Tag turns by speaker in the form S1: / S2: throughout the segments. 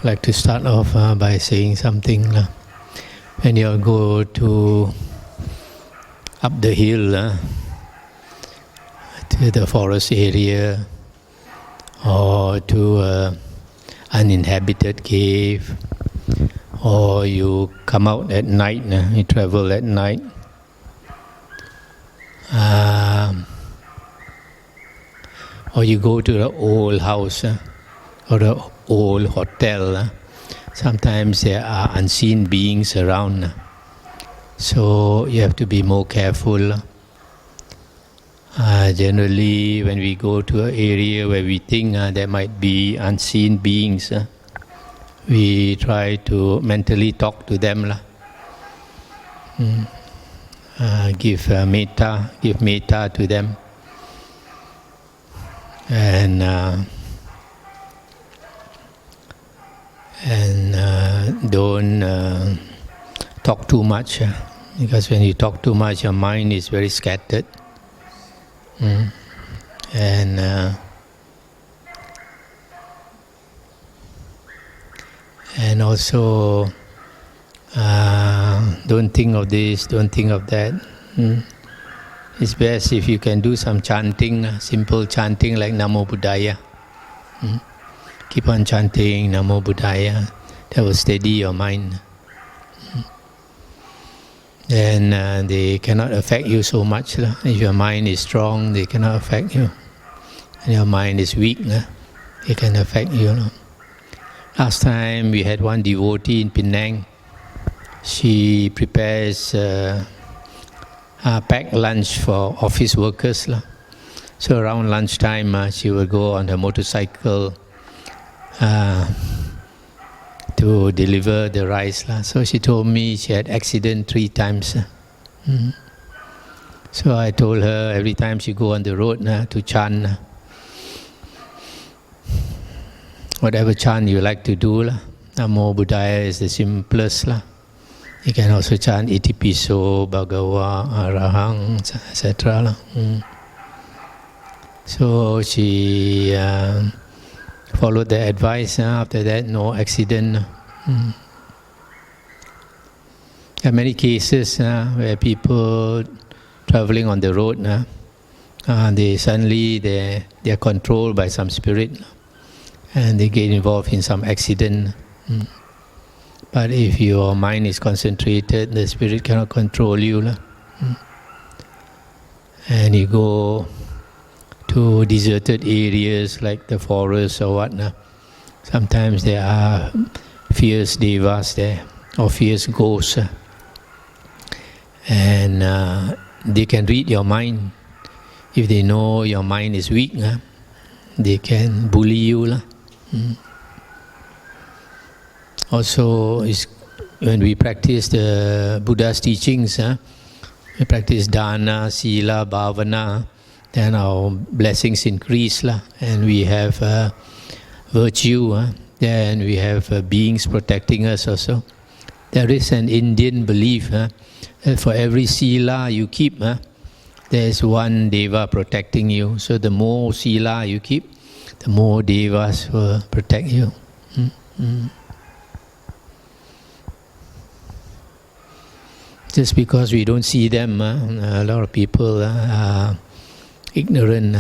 S1: like to start off by saying something. When you go to up the hill to the forest area or to an uninhabited cave, or you come out at night, you travel at night, or you go to the old house or the old hotel. Sometimes there are unseen beings around, so you have to be more careful. Generally, when we go to an area where we think there might be unseen beings, we try to mentally talk to them. Give metta to them, and don't talk too much, because when you talk too much, your mind is very scattered. And also don't think of this, don't think of that. It's best if you can do some chanting, simple chanting like Namo Buddhaya. Keep on chanting Namo Buddhaya. That will steady your mind. And they cannot affect you so much. If your mind is strong, they cannot affect you. And your mind is weak, they can affect you. Last time we had one devotee in Penang. She prepares packed lunch for office workers. So around lunchtime, she will go on her motorcycle to deliver the rice. So she told me she had accident 3 times. So I told her every time she go on the road to chant, whatever chant you like to do. Namo Buddhaya is the simplest. You can also chant Itipiso, Bhagava, Arahang, etc. So she followed the advice. After that, no accident. There are many cases where people traveling on the road, they suddenly they are controlled by some spirit, and they get involved in some accident. But if your mind is concentrated, the spirit cannot control you. And you go to deserted areas like the forest or what. Sometimes there are fierce devas there, or fierce ghosts. And they can read your mind. If they know your mind is weak, they can bully you. Also, when we practice the Buddha's teachings, we practice dana, sila, bhavana, then our blessings increase, and we have virtue, then we have beings protecting us also. There is an Indian belief that for every sila you keep, there is one deva protecting you. So the more sila you keep, the more devas will protect you. Just because we don't see them, a lot of people are ignorant.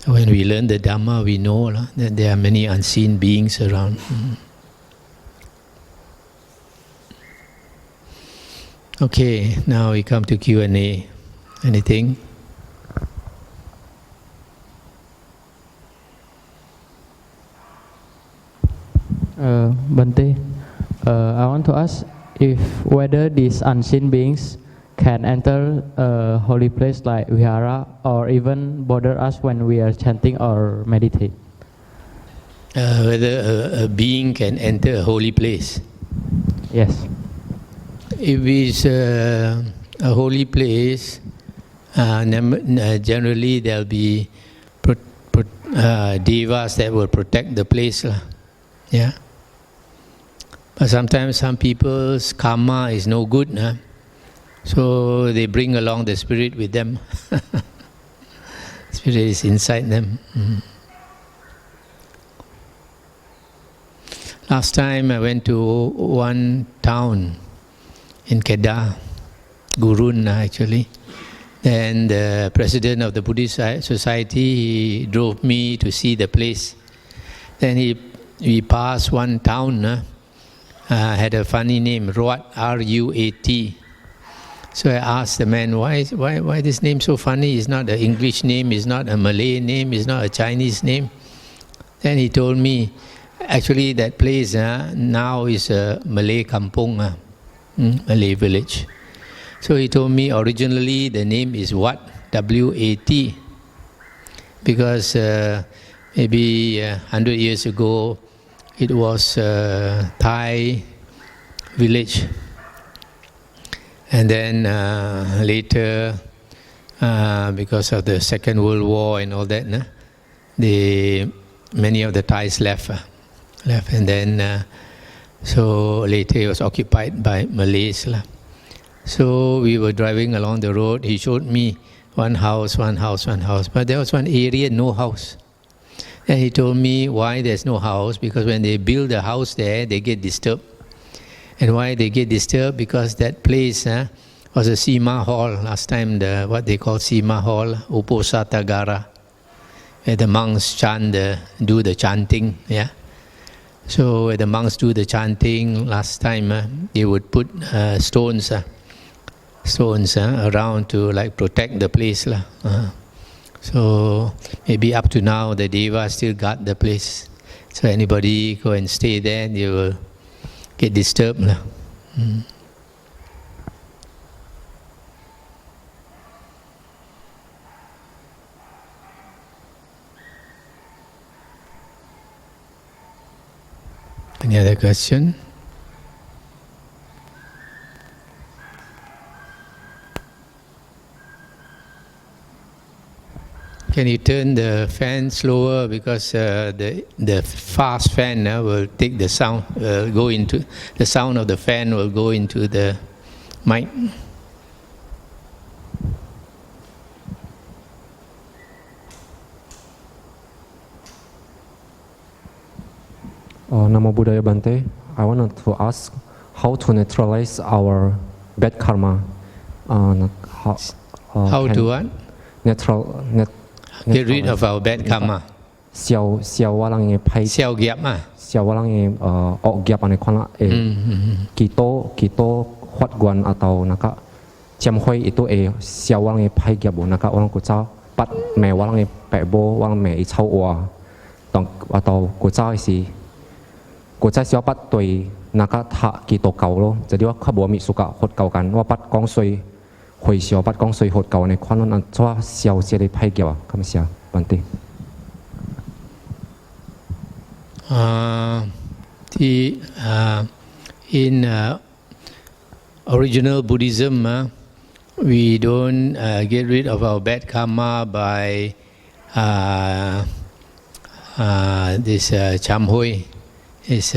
S1: When we learn the Dhamma, we know that there are many unseen beings around. Okay, now we come to Q&A. Anything?
S2: Bante, I want to ask if whether these unseen beings can enter a holy place like Vihara or even bother us when we are chanting or meditate.
S1: Whether a being can enter a holy place?
S2: Yes.
S1: If it's a holy place, generally there will be devas that will protect the place. Yeah. But sometimes some people's karma is no good, so they bring along the spirit with them. Spirit is inside them. Last time I went to one town in Kedah, Gurun actually. Then the president of the Buddhist Society, he drove me to see the place. Then we passed one town, had a funny name, Ruat, R-U-A-T. So I asked the man, why this name so funny? It's not an English name, it's not a Malay name, it's not a Chinese name. Then he told me, actually that place now is a Malay kampung, Malay village. So he told me originally the name is Wat, W-A-T, because maybe 100 years ago it was a Thai village. And then later, because of the Second World War and all that, many of the Thais left, and then so later it was occupied by Malays. So we were driving along the road. He showed me one house, but there was one area no house. And he told me why there's no house, because when they build a house there, they get disturbed. And why they get disturbed? Because that place was a Sima Hall. Last time, what they call Sima Hall, Uposatagara, where the monks do the chanting. Yeah. So where the monks do the chanting, last time they would put stones around to protect the place. So maybe up to now the Deva still guard the place. So anybody go and stay there, they will get disturbed. Any other question? Can you turn the fan slower, because the fast fan will take the sound, go into the sound of the fan will go into the mic.
S3: Namo Buddhaya Bante. I wanted to ask how to neutralize our bad karma.
S1: How to what? Get rid of our bad karma.
S3: 消ว่าลังเงไพ่
S1: Xiao Gyap
S3: เสียวว่าลังเงออกเกียบอันในคนละกี่โตขวัดกวนอัตเอานะคะจำค่อยอีตัวเสียวว่าลังเงไพ่เกียบบุนะคะว่าลังกูเจ้าปัดแม่ว่าลังเงแปะโบว่าลังแม่อีเช่าอัวต้องอัตเอากูเจ้าสิกูเจ้าเสียวปัดตัวนะคะถ้ากี่โตเก่าโลจะเรียกว่าขบวนมีสุกะหดเก่ากันว่าปัดกองซวยหวยเสียวปัดกองซวยหดเก่าในคนนั้นชัวเสียวเสียได้ไพ่เกียบคำเสียบันติ
S1: in original Buddhism, we don't get rid of our bad karma by this chamhoi, is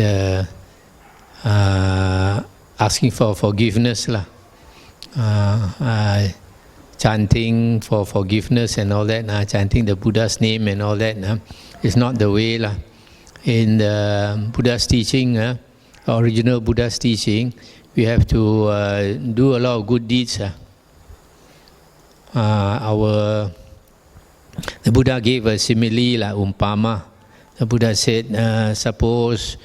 S1: asking for forgiveness, chanting for forgiveness and all that, chanting the Buddha's name and all that, is not the way. In the Buddha's teaching, original Buddha's teaching, we have to do a lot of good deeds. The Buddha gave a simile, umpama. The Buddha said, suppose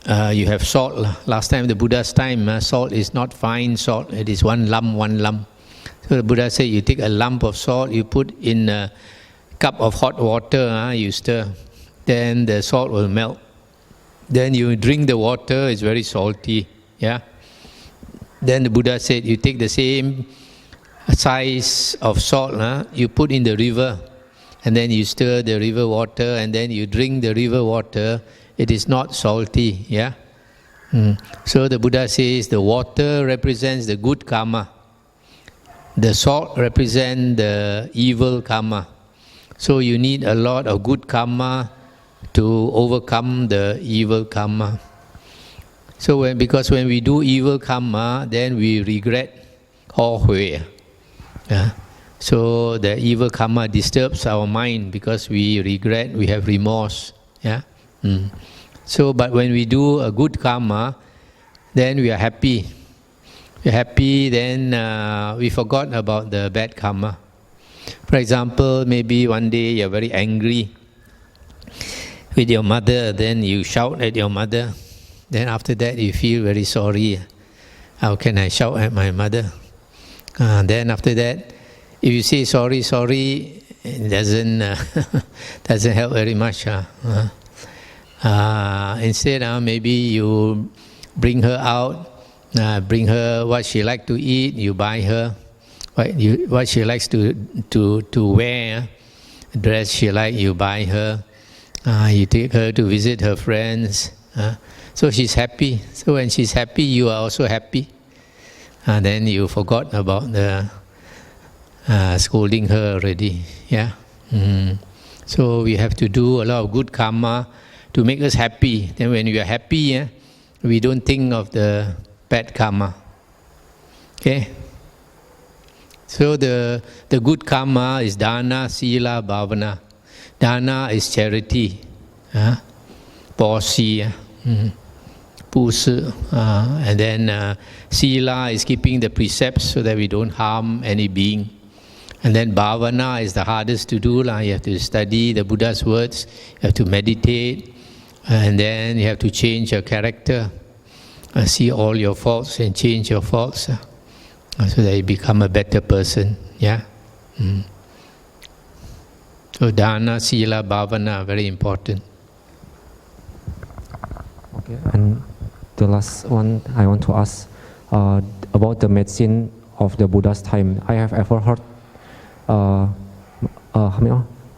S1: you have salt. Last time, the Buddha's time, salt is not fine salt, it is one lump. So the Buddha said, you take a lump of salt, you put in a cup of hot water, you stir. Then the salt will melt. Then you drink the water, it's very salty. Yeah. Then the Buddha said, you take the same size of salt, you put in the river, and then you stir the river water, and then you drink the river water. It is not salty. Yeah. So the Buddha says the water represents the good karma. The salt represents the evil karma. So you need a lot of good karma to overcome the evil karma. So because when we do evil karma, then we regret hui. So the evil karma disturbs our mind because we regret, we have remorse. So, but when we do a good karma, then we are happy. We're happy, then we forgot about the bad karma. For example, maybe one day you're very angry with your mother, then you shout at your mother. Then after that you feel very sorry. How can I shout at my mother? Then after that, if you say sorry, it doesn't help very much. Instead, maybe you bring her out, bring her what she likes to eat, you buy her what she likes to wear, dress she likes, you buy her, you take her to visit her friends, so she's happy. So when she's happy, you are also happy. Then you forgot about the scolding her already. So we have to do a lot of good karma to make us happy. Then when we are happy, we don't think of the bad karma. Okay? So the good karma is dana, sila, bhavana. Dana is charity. Posi. And then sila is keeping the precepts so that we don't harm any being. And then bhavana is the hardest to do. You have to study the Buddha's words, you have to meditate, and then you have to change your character, see all your faults and change your faults, so that you become a better person. So dana, sila, bhavana are very important.
S3: Okay, and the last one I want to ask about the medicine of the Buddha's time. I have ever heard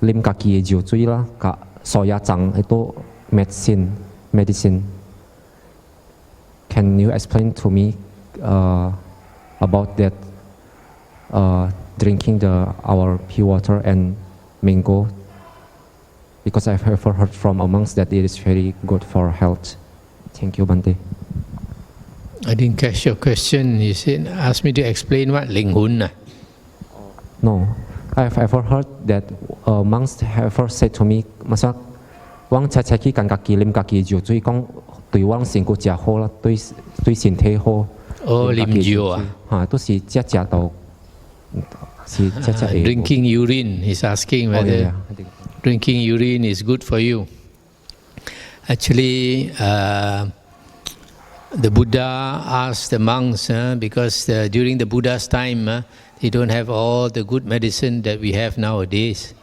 S3: lim kaki jiu cui lah kak soya chang itu medicine. Can you explain to me about that? Drinking our pure water and mango, because I've ever heard from a monk that it is very good for health. Thank you, Bante.
S1: I didn't catch your question. You said, ask me to explain what? Linghun?
S3: No, I've ever heard that monks have ever said to me, "Masak, wang cacaki kan kaki lim kaki jiu cui kong tui wang sin ku jia ho la tui sin te ho."
S1: Oh, lim jiu
S3: itu si jia jia tau.
S1: Drinking urine. He's asking whether drinking urine is good for you. Actually, the Buddha asked the monks, because during the Buddha's time, they don't have all the good medicine that we have nowadays.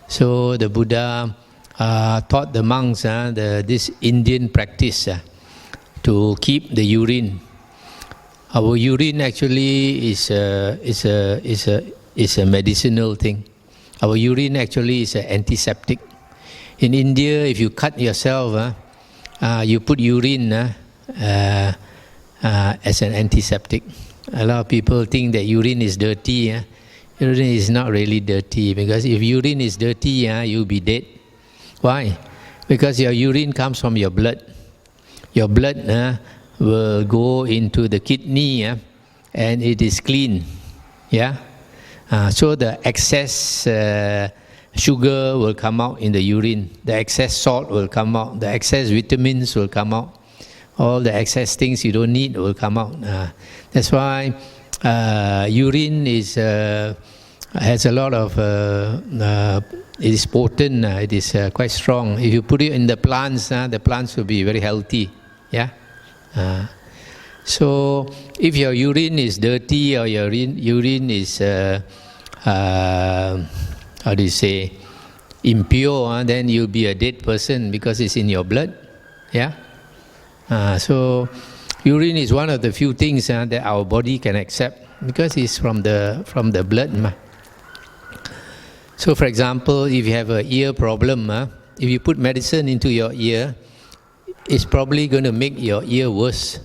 S1: So the Buddha taught the monks this Indian practice to keep the urine. Our urine actually is a medicinal thing. Our urine actually is an antiseptic. In India, if you cut yourself, you put urine as an antiseptic. A lot of people think that urine is dirty. Urine is not really dirty, because if urine is dirty, you'll be dead. Why? Because your urine comes from your blood. Your blood will go into the kidney, and it is clean. So the excess sugar will come out in the urine, the excess salt will come out, the excess vitamins will come out, all the excess things you don't need will come out. That's why urine has a lot of, it is potent, it is quite strong. If you put it in the plants will be very healthy. So if your urine is dirty or your urine is impure, then you'll be a dead person, because it's in your blood. So urine is one of the few things that our body can accept, because it's from the blood. So for example, if you have an ear problem, if you put medicine into your ear, it's probably going to make your ear worse,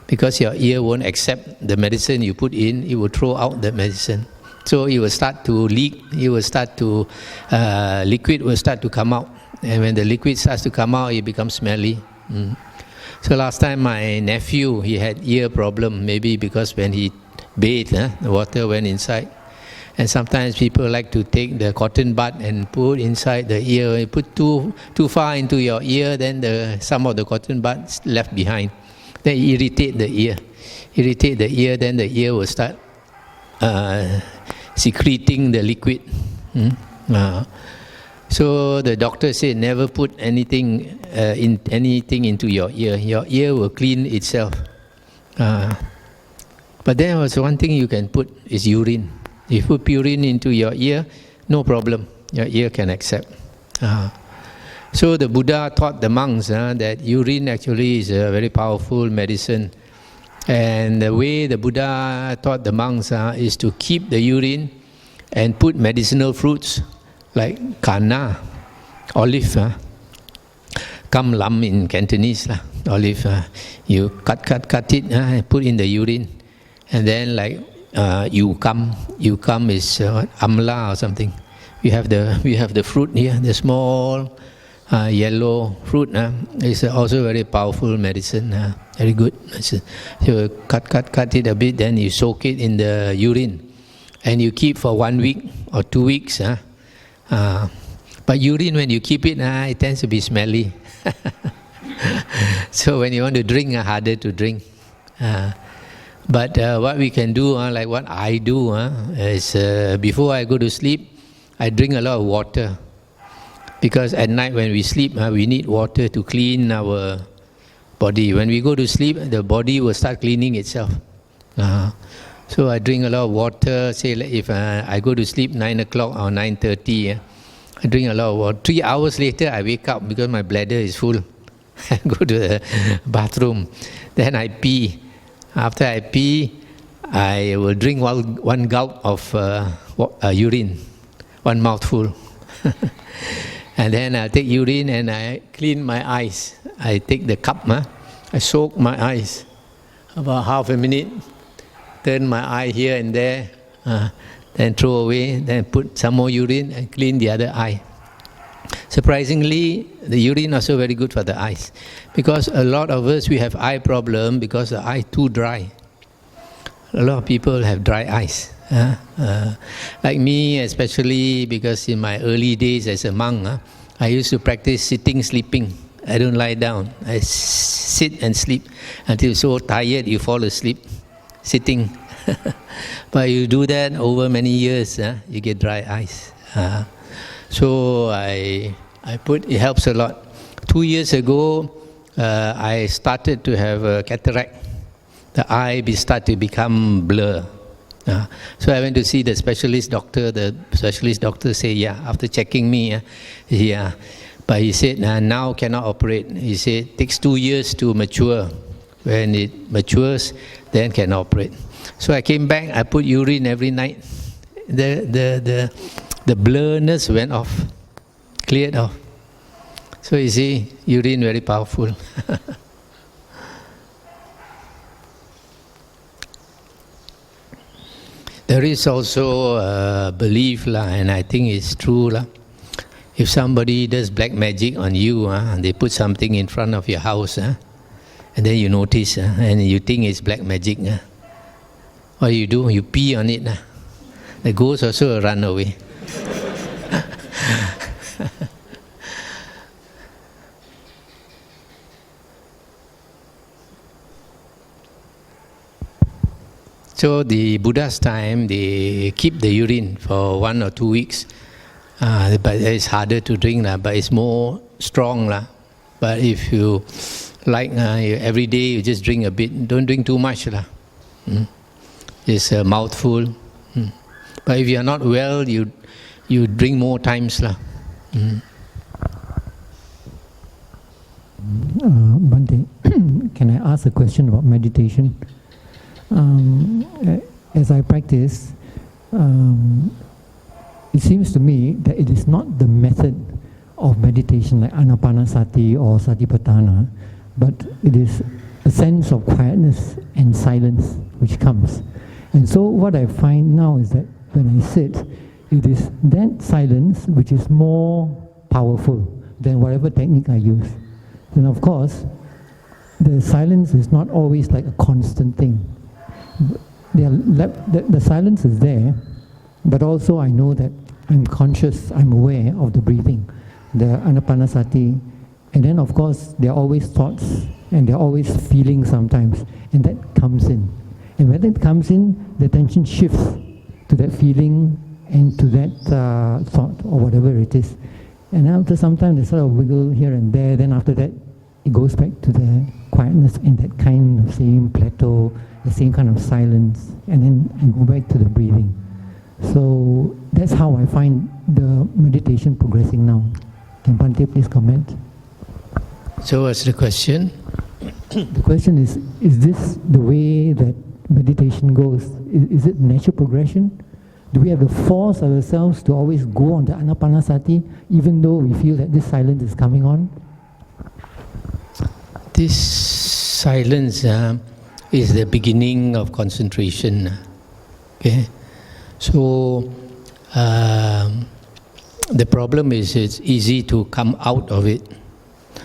S1: because your ear won't accept the medicine you put in. It will throw out the medicine. So it will start to leak, it will start to, liquid will start to come out. And when the liquid starts to come out, it becomes smelly. So last time my nephew, he had ear problem, maybe because when he bathed, the water went inside. And sometimes people like to take the cotton bud and put inside the ear. You put too far into your ear, then some of the cotton buds left behind. They irritate the ear. Then the ear will start secreting the liquid. So the doctor said, never put anything into your ear. Your ear will clean itself. But there was one thing you can put is urine. If you put urine into your ear, no problem. Your ear can accept. So the Buddha taught the monks that urine actually is a very powerful medicine. And the way the Buddha taught the monks is to keep the urine and put medicinal fruits like kana, olive, kam lam in Cantonese, olive. You cut it, put in the urine. And then like yukam is amla or something. We have the fruit here, the small yellow fruit. It's also very powerful medicine, very good. So you cut it a bit, then you soak it in the urine, and you keep for 1 week or 2 weeks. But urine, when you keep it, it tends to be smelly. So when you want to drink, harder to drink. But what we can do, like what I do, is before I go to sleep, I drink a lot of water. Because at night when we sleep, we need water to clean our body. When we go to sleep, the body will start cleaning itself. So I drink a lot of water. Say if I go to sleep 9 o'clock or 9:30, I drink a lot of water. 3 hours later, I wake up because my bladder is full. I go to the bathroom. Then I pee. After I pee, I will drink one gulp of urine, one mouthful. And then I take urine and I clean my eyes. I take the cup, I soak my eyes about half a minute, turn my eye here and there, then throw away, then put some more urine and clean the other eye. Surprisingly, the urine also very good for the eyes, because a lot of us, we have eye problem because the eye too dry. A lot of people have dry eyes. Like me, especially because in my early days as a monk, I used to practice sitting, sleeping. I don't lie down. I sit and sleep until so tired you fall asleep sitting. But you do that over many years, you get dry eyes. So it helps a lot. 2 years ago, I started to have a cataract. The eye start to become blur. So I went to see the specialist doctor. The specialist doctor said, after checking me, but he said, now cannot operate. He said, it takes 2 years to mature. When it matures, then can operate. So I came back, I put urine every night. The blurriness went off, cleared off. So you see, urine very powerful. There is also a belief, and I think it's true. If somebody does black magic on you, and they put something in front of your house, and then you notice, and you think it's black magic, what you do? You pee on it. The ghost also run away. So the Buddha's time, they keep the urine for 1 or 2 weeks. But it's harder to drink, but it's more strong. But if you like, every day you just drink a bit. Don't drink too much. It's a mouthful. But if you are not well, you drink more times.
S4: Bhante, can I ask a question about meditation? As I practice, it seems to me that it is not the method of meditation like anapanasati or satipatthana, but it is a sense of quietness and silence which comes. And so what I find now is that when I sit, it is that silence which is more powerful than whatever technique I use. And of course, the silence is not always like a constant thing. The silence is there, but also I know that I'm conscious, I'm aware of the breathing, the anapanasati, and then of course there are always thoughts and there are always feelings sometimes, and that comes in. And when that comes in, the attention shifts to that feeling and to that thought or whatever it is. And after some time, they sort of wiggle here and there. Then after that, it goes back to the quietness and that kind of same plateau, the same kind of silence, and then I go back to the breathing. So that's how I find the meditation progressing now. Can Bhante please comment?
S1: So what's the question?
S4: The question is this the way that meditation goes? Is it natural progression? Do we have to force ourselves to always go on the anapanasati, even though we feel that this silence is coming on?
S1: This silence is the beginning of concentration. Okay, so the problem is it's easy to come out of it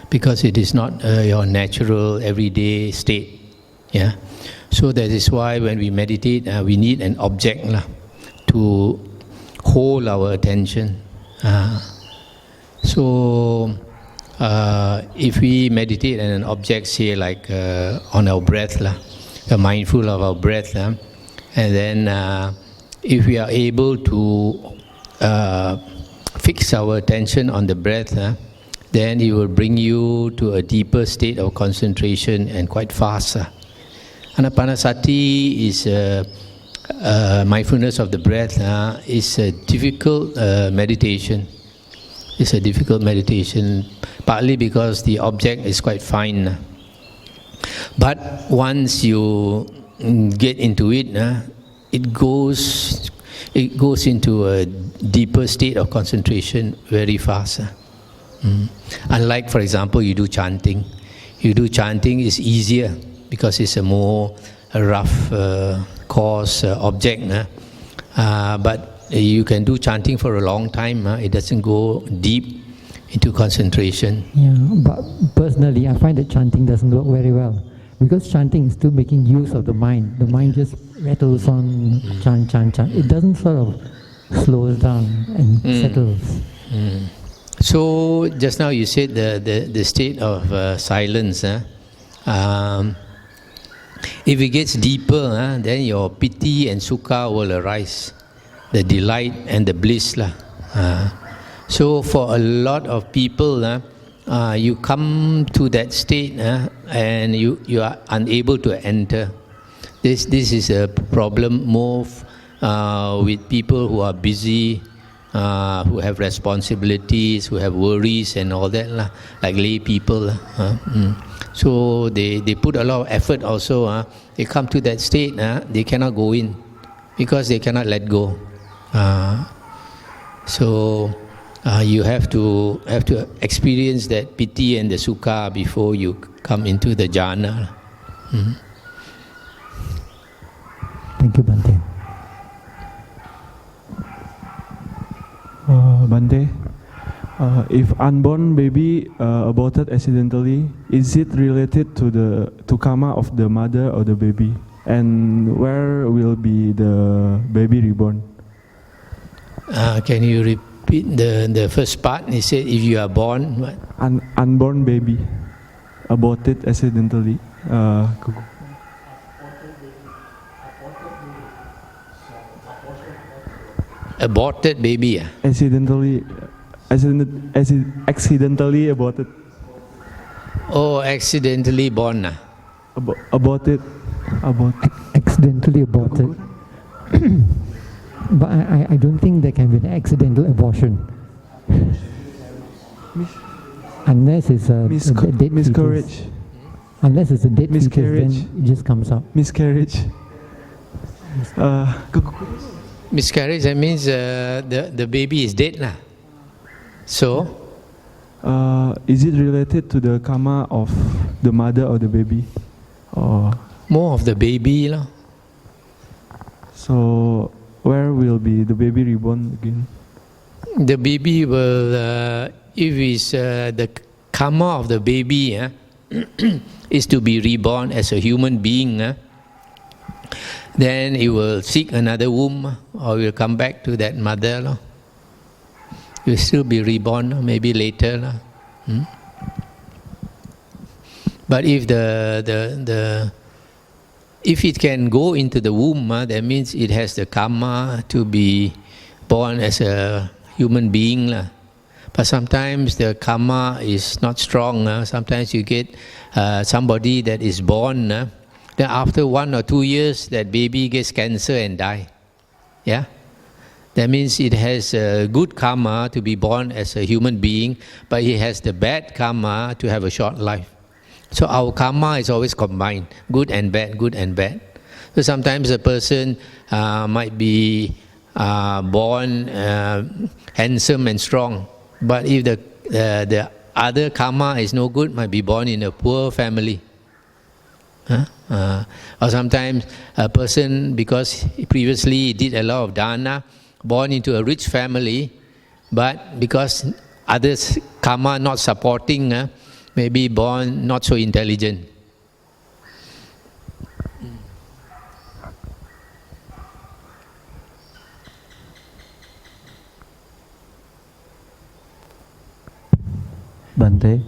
S1: because it is not your natural everyday state. Yeah, so that is why when we meditate, we need an object to hold our attention. So if we meditate on an object, say like on our breath, we're mindful of our breath, and then if we are able to fix our attention on the breath, then it will bring you to a deeper state of concentration and quite fast. Anapanasati is mindfulness of the breath is a difficult meditation. It's a difficult meditation, partly because the object is quite fine. But once you get into it, it goes into a deeper state of concentration very fast. Unlike, for example, you do chanting. It's easier because it's a more rough, coarse object. But you can do chanting for a long time. It doesn't go deep into concentration.
S4: Yeah, but personally, I find that chanting doesn't work very well. Because chanting is still making use of the mind. The mind just rattles on, chant, chant, chant. It doesn't sort of slows down and settles.
S1: So just now you said the state of silence. If it gets deeper, then your piti and sukha will arise, the delight and the bliss. So for a lot of people, you come to that state and you are unable to enter. This is a problem more with people who are busy, who have responsibilities, who have worries and all that, like lay people. So they put a lot of effort also. They come to that state, they cannot go in because they cannot let go. So you have to experience that piti and the sukha before you come into the jhana.
S4: Thank you, Bhante.
S5: Bhante, if unborn baby aborted accidentally, is it related to karma of the mother or the baby? And where will be the baby reborn?
S1: Can you repeat the first part? He said, if you are born, what?
S5: Unborn baby aborted accidentally.
S1: Aborted baby.
S5: Accidentally aborted.
S4: Oh, accidentally born.
S5: Aborted.
S4: Accidentally aborted. But I don't think there can be an accidental abortion. Unless it's a dead
S5: miscarriage.
S4: fetus. Unless it's a dead fetus, then it just comes out.
S5: Miscarriage.
S1: Miscarriage, that means the baby is dead. So?
S5: Is it related to the karma of the mother or the baby? Or
S1: more of the baby.
S5: So where will be the baby reborn again?
S1: The baby will, if it's the karma of the baby is to be reborn as a human being, then he will seek another womb, or will come back to that mother. No? He will still be reborn, no? Maybe later. No? But if if it can go into the womb, that means it has the karma to be born as a human being. But sometimes the karma is not strong. Sometimes you get somebody that is born. Then after 1 or 2 years, that baby gets cancer and die. Yeah? That means it has a good karma to be born as a human being, but it has the bad karma to have a short life. So our karma is always combined, good and bad, good and bad. So sometimes a person might be born handsome and strong, but if the other karma is no good, might be born in a poor family. Or sometimes a person, because previously he did a lot of dana, born into a rich family, but because others' karma not supporting, maybe born not so intelligent.
S6: Bante,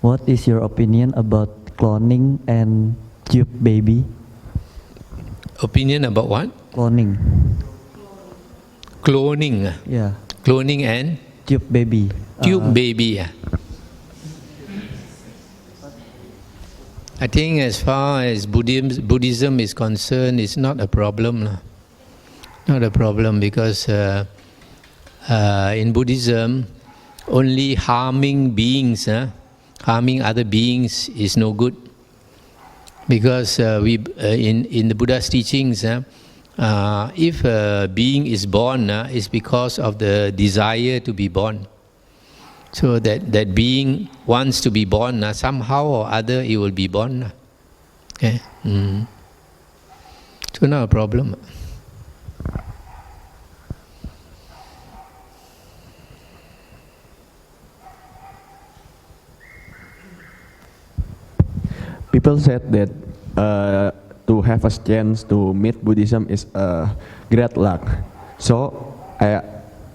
S6: what is your opinion about cloning and tube baby?
S1: Opinion about what?
S6: Cloning.
S1: Cloning.
S6: Yeah.
S1: Cloning and?
S6: Tube baby.
S1: Tube baby. I think as far as Buddhism is concerned, it's not a problem. Not a problem, because in Buddhism, only harming beings, harming other beings is no good. Because in the Buddha's teachings, if a being is born, it's because of the desire to be born. So that being wants to be born, somehow or other it will be born. Okay? So not a problem.
S5: People said that to have a chance to meet Buddhism is a great luck. So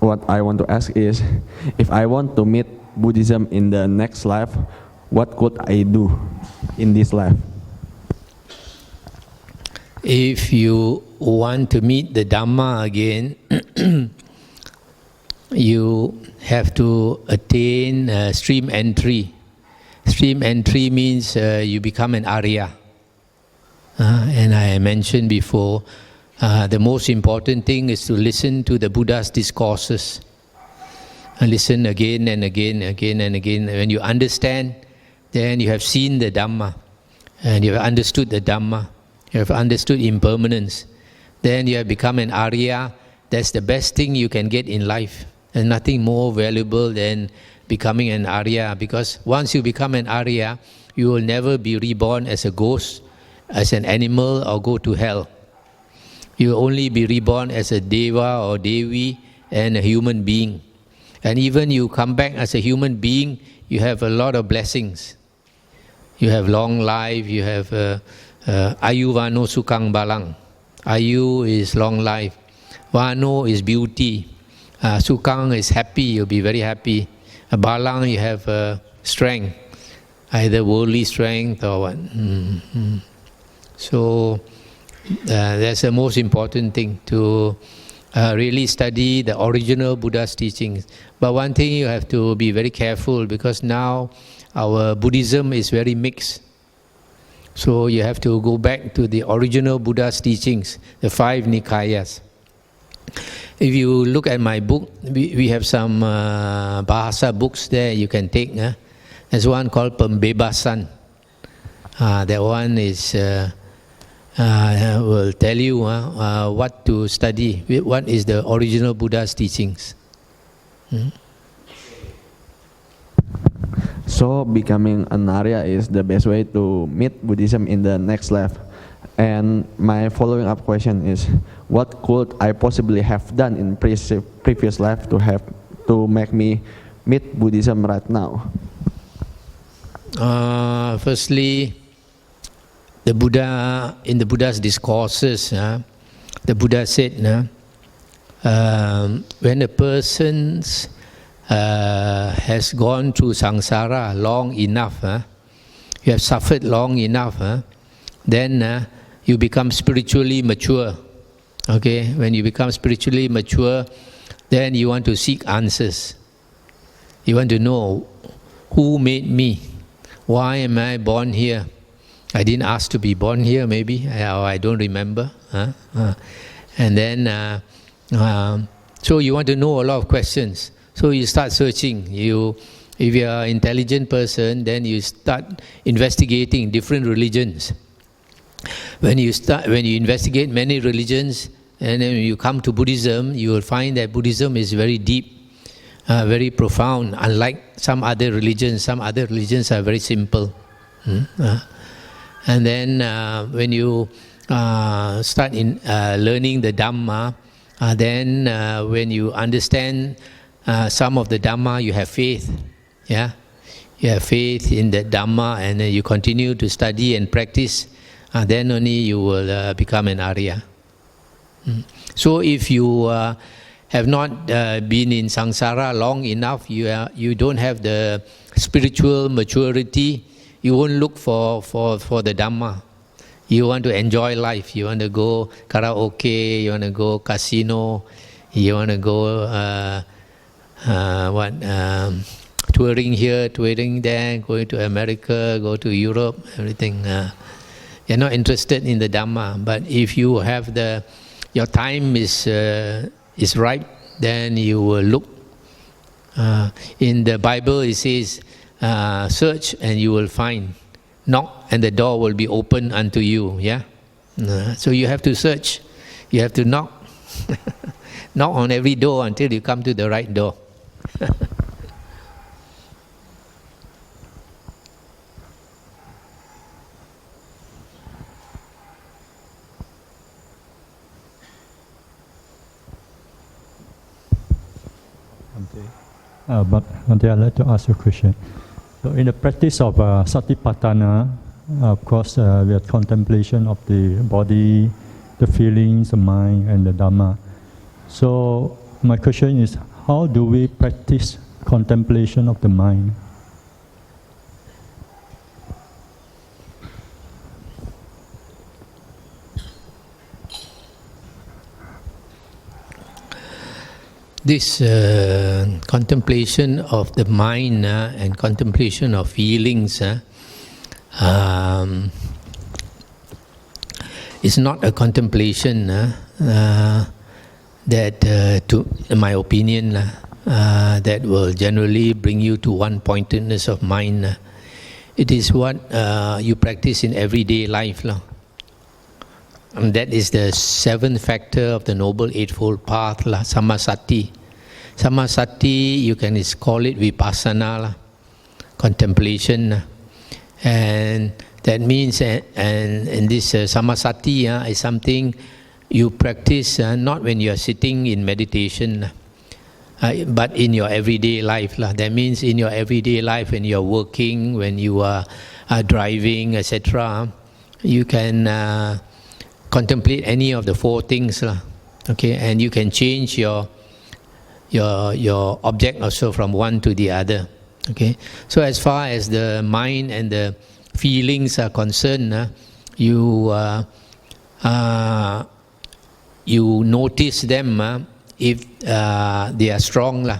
S5: what I want to ask is, if I want to meet Buddhism in the next life, what could I do in this life?
S1: If you want to meet the Dhamma again, you have to attain stream entry. Stream entry means you become an Arya. And I mentioned before, the most important thing is to listen to the Buddha's discourses. Listen again and again, again and again. When you understand, then you have seen the Dhamma, and you have understood the Dhamma, you have understood impermanence. Then you have become an Arya. That's the best thing you can get in life. There's nothing more valuable than becoming an Arya, because once you become an Arya, you will never be reborn as a ghost, as an animal, or go to hell. You will only be reborn as a Deva or Devi and a human being. And even you come back as a human being, you have a lot of blessings. You have long life, you have Ayu Vano Sukang Balang. Ayu is long life. Vano is beauty. Sukang is happy, you'll be very happy. Balang, you have strength, either worldly strength or what. So that's the most important thing, to really study the original Buddha's teachings. But one thing you have to be very careful, because now our Buddhism is very mixed. So you have to go back to the original Buddha's teachings, the 5 Nikayas. If you look at my book, we have some Bahasa books there you can take. There's one called Pembebasan. That one is will tell you what to study, what is the original Buddha's teachings.
S5: So becoming an Arya is the best way to meet Buddhism in the next life. And my following up question is, what could I possibly have done in previous life to make me meet Buddhism right now?
S1: Firstly, the Buddha, in the Buddha's discourses, the Buddha said, when a person has gone through samsara long enough, you have suffered long enough, then you become spiritually mature. Okay, when you become spiritually mature, then you want to seek answers. You want to know who made me, why am I born here? I didn't ask to be born here, maybe, or I don't remember. And then, so you want to know a lot of questions. So you start searching. If you are an intelligent person, then you start investigating different religions. When you investigate many religions, and then when you come to Buddhism, you will find that Buddhism is very deep, very profound, unlike some other religions. Some other religions are very simple. And then when you start learning the Dhamma, then when you understand some of the Dhamma, you have faith. Yeah, you have faith in the Dhamma, and you continue to study and practice. Then only you will become an Arya. So if you have not been in samsara long enough, you don't have the spiritual maturity, you won't look for the Dhamma. You want to enjoy life, you want to go karaoke, you want to go casino, you want to go touring here, touring there, going to America, go to Europe, everything. You're not interested in the Dhamma. But if you have your time is ripe, then you will look. In the Bible it says, search and you will find. Knock and the door will be open unto you. Yeah. So you have to search. You have to knock. Knock on every door until you come to the right door.
S7: But I'd like to ask you a question. So in the practice of Satipatthana, of course, we have contemplation of the body, the feelings, the mind, and the Dhamma. So my question is, how do we practice contemplation of the mind?
S1: This contemplation of the mind and contemplation of feelings is not a contemplation that, in my opinion, that will generally bring you to one-pointedness of mind. It is what you practice in everyday life. And that is the seventh factor of the Noble Eightfold Path, Sammasati. Sammasati, you can call it vipassana, contemplation. And that means, and this Sammasati is something you practice not when you are sitting in meditation, but in your everyday life. That means in your everyday life, when you are working, when you are driving, etc., you can contemplate any of the four things, okay, and you can change your object also from one to the other, okay. So as far as the mind and the feelings are concerned, you notice them if they are strong.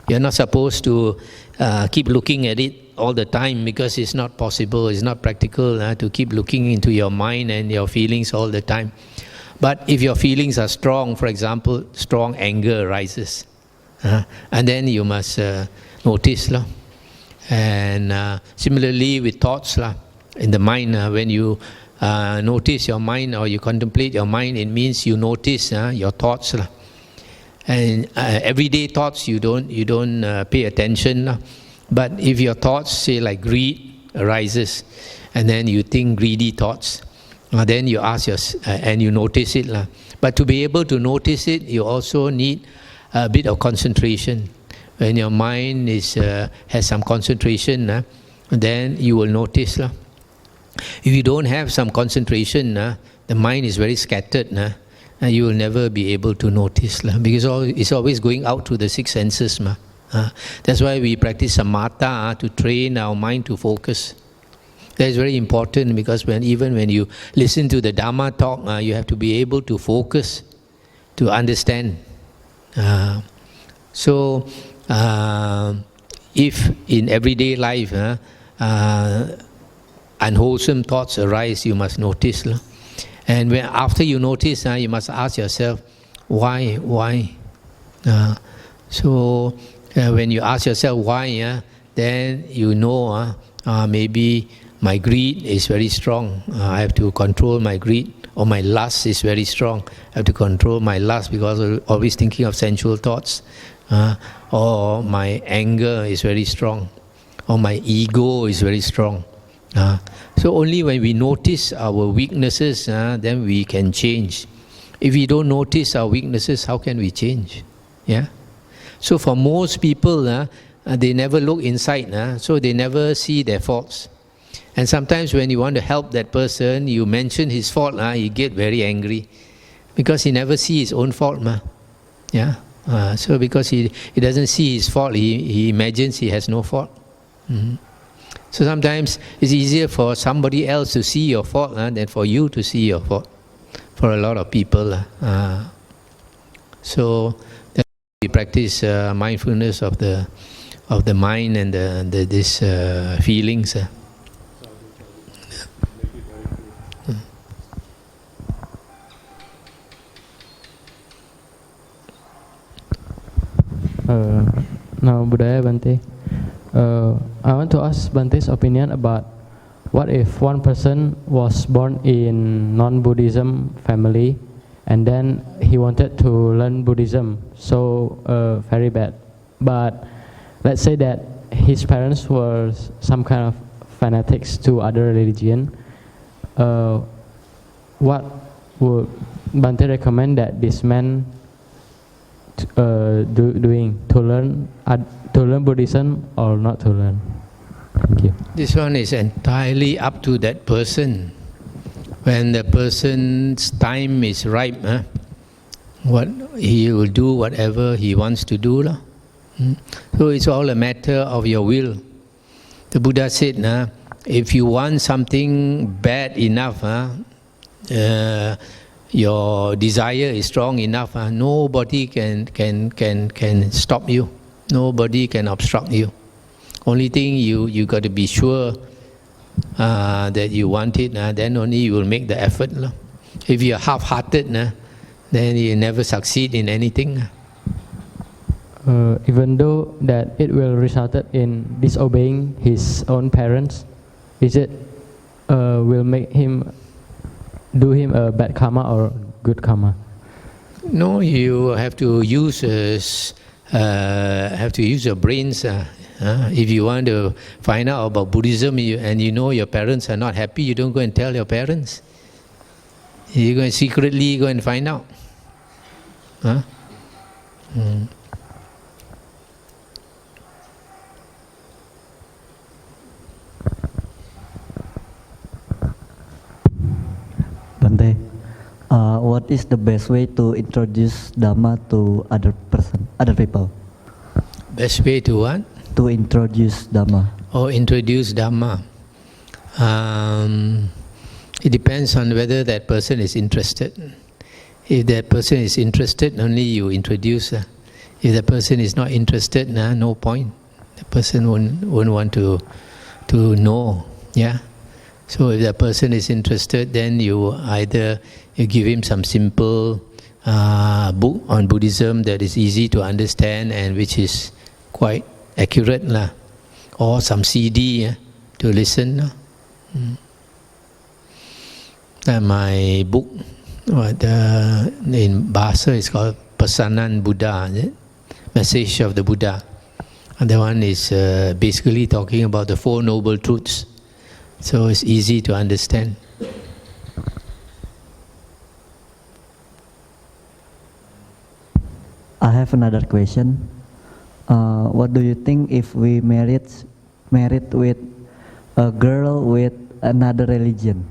S1: You're not supposed to keep looking at it all the time, because it's not possible, it's not practical to keep looking into your mind and your feelings all the time. But if your feelings are strong, for example, strong anger arises, and then you must notice. And similarly with thoughts in the mind, when you notice your mind or you contemplate your mind, it means you notice your thoughts. And everyday thoughts you don't pay attention. But if your thoughts, say like greed arises, and then you think greedy thoughts, then you ask and you notice it. But to be able to notice it, you also need a bit of concentration. When your mind has some concentration, then you will notice. If you don't have some concentration, the mind is very scattered, and you will never be able to notice, because it's always going out to the six senses. That's why we practice samatha, to train our mind to focus. That is very important, because even when you listen to the Dhamma talk, you have to be able to focus, to understand. So, if in everyday life unwholesome thoughts arise, you must notice. And after you notice, you must ask yourself, why? So when you ask yourself why, then you know maybe my greed is very strong. I have to control my greed. Or my lust is very strong. I have to control my lust because I'm always thinking of sensual thoughts. Or my anger is very strong. Or my ego is very strong. So only when we notice our weaknesses, then we can change. If we don't notice our weaknesses, how can we change? Yeah. So for most people, they never look inside, so they never see their faults. And sometimes when you want to help that person, you mention his fault, he get very angry, because he never see his own fault. Yeah. So because he doesn't see his fault, he imagines he has no fault. Mm-hmm. So sometimes it's easier for somebody else to see your fault than for you to see your fault. For a lot of people. So we practice mindfulness of the mind and these feelings.
S2: Now, Budaya Bante, I want to ask Bante's opinion about what if one person was born in non-Buddhism family and then he wanted to learn Buddhism, so very bad. But let's say that his parents were some kind of fanatics to other religion. What would Bante recommend that this man doing to learn Buddhism or not to learn? Thank you.
S1: This one is entirely up to that person. When the person's time is ripe, what he will do whatever he wants to do. So it's all a matter of your will. The Buddha said, if you want something bad enough, your desire is strong enough, nobody can stop you. Nobody can obstruct you. Only thing you got to be sure that you want it, then only you will make the effort. If you're half-hearted, then you never succeed in anything.
S2: Even though that it will result in disobeying his own parents, is it will make him do him a bad karma or good karma?
S1: No, you have to use your brains. If you want to find out about Buddhism and you know your parents are not happy, you don't go and tell your parents. You go and secretly go and find out.
S6: Bante, what is the best way to introduce Dhamma to other people?
S1: Best way to what?
S6: To introduce Dhamma.
S1: Or introduce Dhamma. It depends on whether that person is interested. If that person is interested, only you introduce. If the person is not interested, no point. The person won't want to know. Yeah. So if the person is interested, then you either give him some simple book on Buddhism that is easy to understand and which is quite accurate, or some CD to listen. My book in Bahasa is called Pesanan Buddha, Message of the Buddha. And that one is basically talking about the Four Noble Truths. So it's easy to understand.
S6: I have another question. What do you think if we married with a girl with another religion?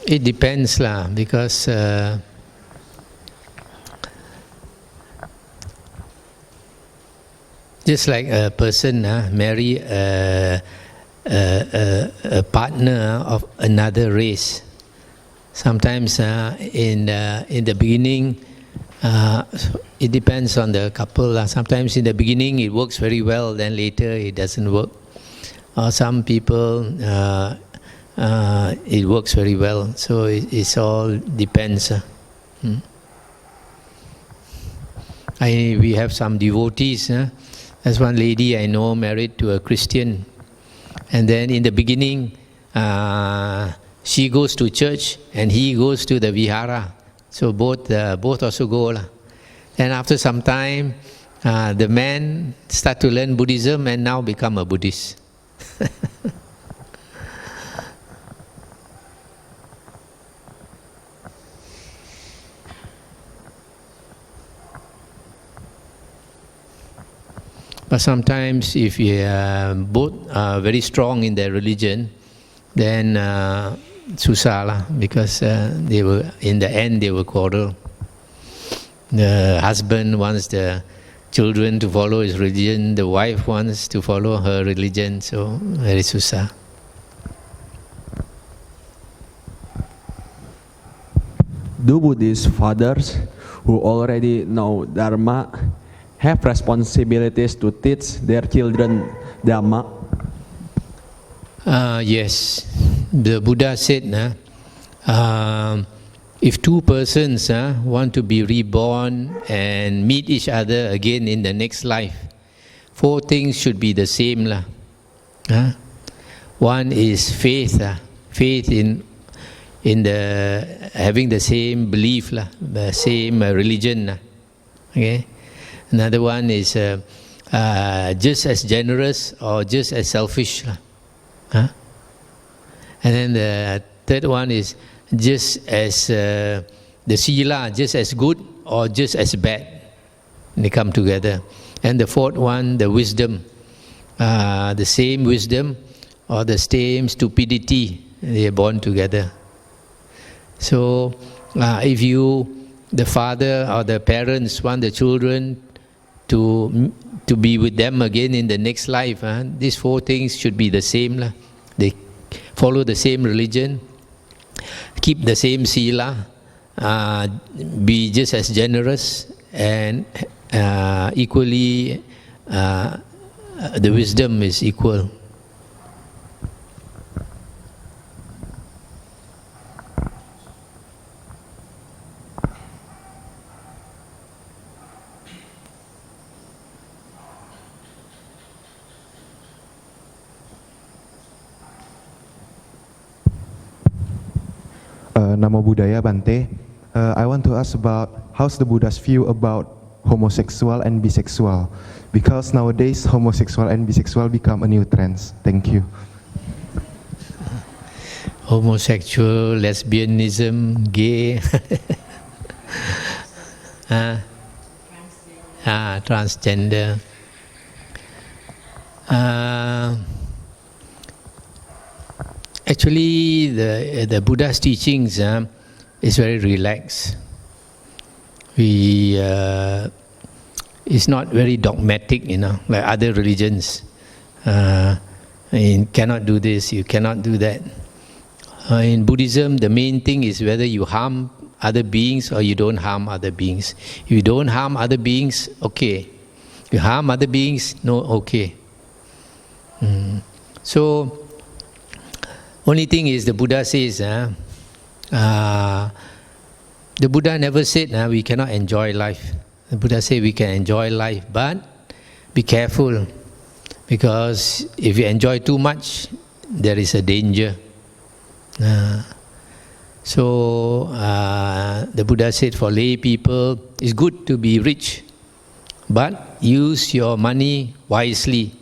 S1: It depends lah, because just like a person marry a partner of another race. Sometimes in the beginning, it depends on the couple. Sometimes in the beginning it works very well, then later it doesn't work. Or some people it works very well. So it's all depends. We have some devotees. There's one lady I know married to a Christian, and then in the beginning she goes to church and he goes to the Vihara. So both also go. And after some time, the man start to learn Buddhism and now become a Buddhist. But sometimes if both are very strong in their religion, then susah lah, because they will, in the end they will quarrel. The husband wants the children to follow his religion, the wife wants to follow her religion, so very susah.
S5: Do Buddhist fathers who already know Dharma have responsibilities to teach their children Dhamma?
S1: Yes, the Buddha said, if two persons want to be reborn and meet each other again in the next life, four things should be the same. One is faith, faith in the having the same belief, the same religion. Okay. Another one is just as generous or just as selfish. And then the third one is just as the sila, just as good or just as bad. They come together. And the fourth one, the wisdom, the same wisdom or the same stupidity, they are born together. So if the father or the parents want the children to be with them again in the next life, these four things should be the same. They follow the same religion, keep the same sila, be just as generous, and equally the wisdom is equal.
S8: Namo Buddhaya Bante. I want to ask about how's the Buddha's view about homosexual and bisexual, because nowadays homosexual and bisexual become a new trend. Thank you.
S1: Homosexual, lesbianism, gay, transgender. Actually, the Buddha's teachings is very relaxed. It's not very dogmatic, like other religions. You cannot do this, you cannot do that. In Buddhism, the main thing is whether you harm other beings or you don't harm other beings. If you don't harm other beings, okay. If you harm other beings, no, okay. So, only thing is the Buddha says, the Buddha never said we cannot enjoy life. The Buddha said we can enjoy life, but be careful, because if you enjoy too much, there is a danger. So the Buddha said for lay people, it's good to be rich, but use your money wisely.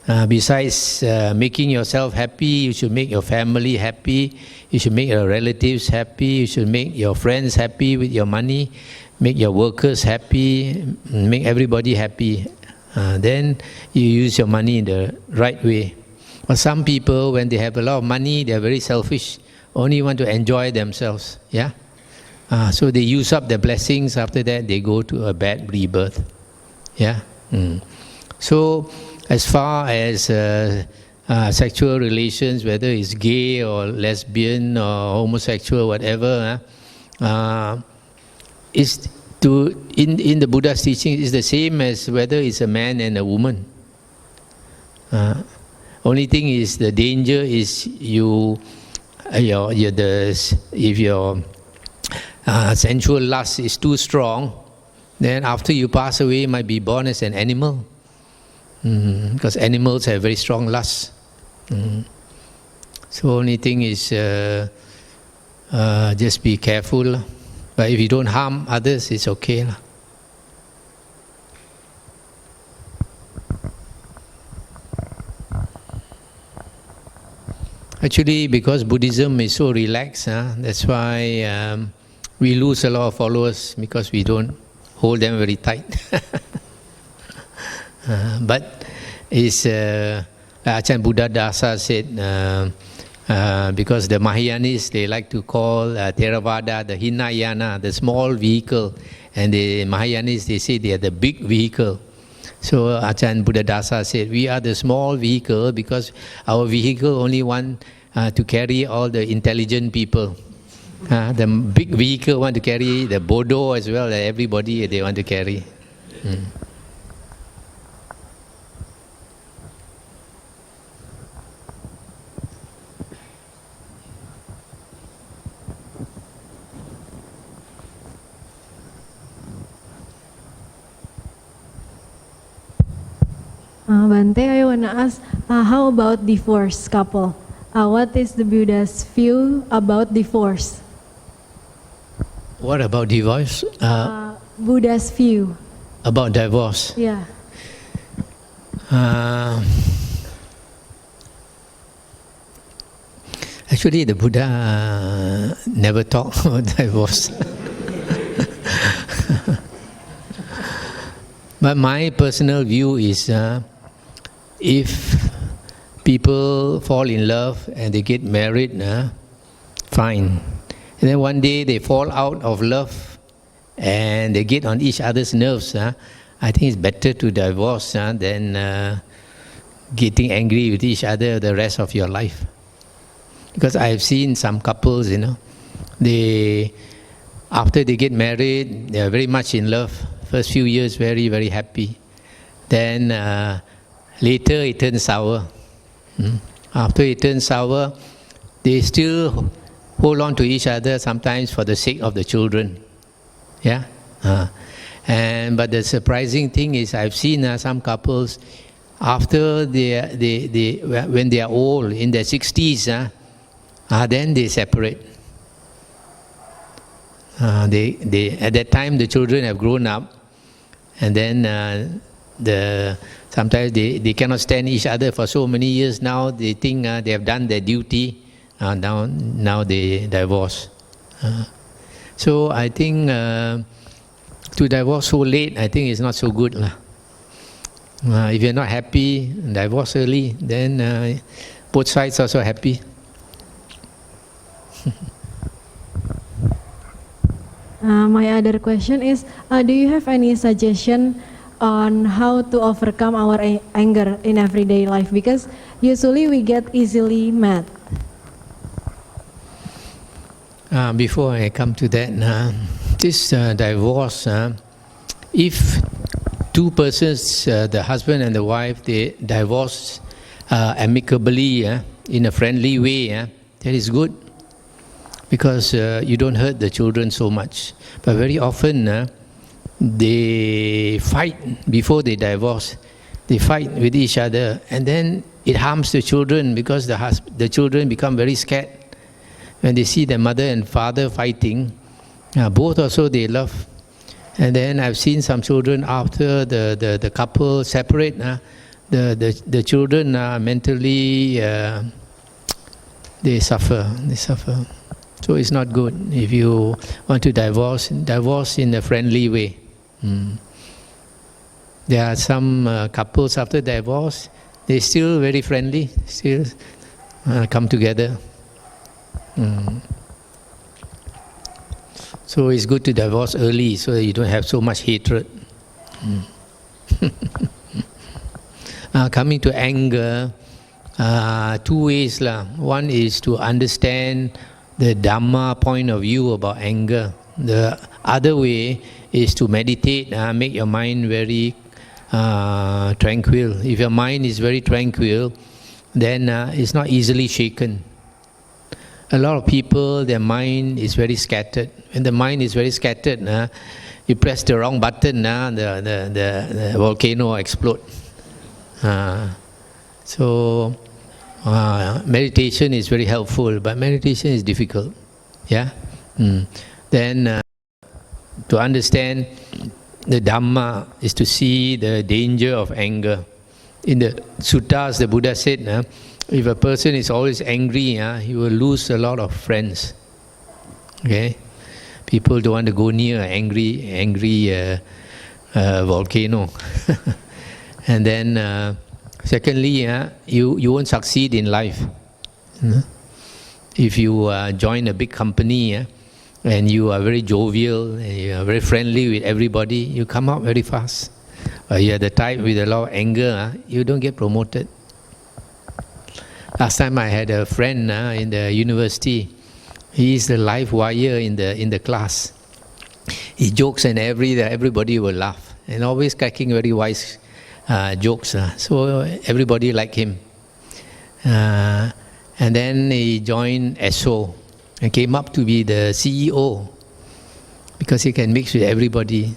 S1: Besides making yourself happy, you should make your family happy, you should make your relatives happy, you should make your friends happy with your money, make your workers happy, make everybody happy. then you use your money in the right way. But some people, when they have a lot of money, they are very selfish, only want to enjoy themselves. Yeah, so they use up their blessings. After that, they go to a bad rebirth. Yeah. So, as far as sexual relations, whether it's gay or lesbian or homosexual, whatever, is in the Buddha's teaching is the same as whether it's a man and a woman. Only thing is the danger is if your sensual lust is too strong, then after you pass away, you might be born as an animal. Because animals have very strong lust. So only thing is just be careful. But if you don't harm others, it's okay. Actually, because Buddhism is so relaxed, that's why we lose a lot of followers, because we don't hold them very tight. But it's Ajahn Buddha Dasa said, because the Mahayanis, they like to call Theravada the Hinayana, the small vehicle, and the Mahayanis, they say they are the big vehicle. So Ajahn Buddha Dasa said, we are the small vehicle because our vehicle only want to carry all the intelligent people. The big vehicle want to carry the Bodo as well, everybody they want to carry.
S9: Bante, I want to ask, how about divorced couple? What is the Buddha's view about divorce?
S1: What about divorce?
S9: Buddha's view.
S1: About divorce?
S9: Yeah.
S1: Actually, the Buddha never talked about divorce. But my personal view is, if people fall in love and they get married, fine. And then one day they fall out of love and they get on each other's nerves. I think it's better to divorce than getting angry with each other the rest of your life. Because I have seen some couples, after they get married, they are very much in love. First few years, very, very happy. Then later it turns sour. After it turns sour, they still hold on to each other, sometimes for the sake of the children. Yeah. But the surprising thing is, I've seen some couples, after when they are old, in their 60s, then they separate. At that time, the children have grown up, and then sometimes they cannot stand each other for so many years. Now they think they have done their duty. Now they divorce. So I think to divorce so late, I think it's not so good. If you're not happy, divorce early, then both sides are also happy.
S9: My other question is, do you have any suggestion on how to overcome our anger in everyday life? Because usually we get easily mad.
S1: Before I come to that, this divorce, if two persons, the husband and the wife, they divorce amicably, in a friendly way, that is good. Because you don't hurt the children so much. But very often they fight before they divorce. They fight with each other, and then it harms the children, because the children become very scared when they see their mother and father fighting. Both also they love. And then I've seen some children, after the couple separate, the children mentally they suffer. So it's not good. If you want to divorce in a friendly way. There are some couples after divorce, they're still very friendly, still come together. So it's good to divorce early so that you don't have so much hatred. Coming to anger, two ways lah. One is to understand the Dhamma point of view about anger. The other way is to meditate, make your mind very tranquil. If your mind is very tranquil, then it's not easily shaken. A lot of people, their mind is very scattered. When the mind is very scattered, you press the wrong button, the volcano explode. So meditation is very helpful, but meditation is difficult. Yeah. Then to understand the Dhamma is to see the danger of anger. In the suttas, the Buddha said, if a person is always angry, he will lose a lot of friends. Okay, people don't want to go near angry volcano. And then, secondly, you won't succeed in life. If you join a big company and you are very jovial and you are very friendly with everybody, you come out very fast. You are the type with a lot of anger, you don't get promoted. Last time I had a friend in the university. He is the live wire in the class. He jokes and everybody will laugh, and always cracking very wise jokes. So everybody like him. And then he joined SO and came up to be the CEO because he can mix with everybody.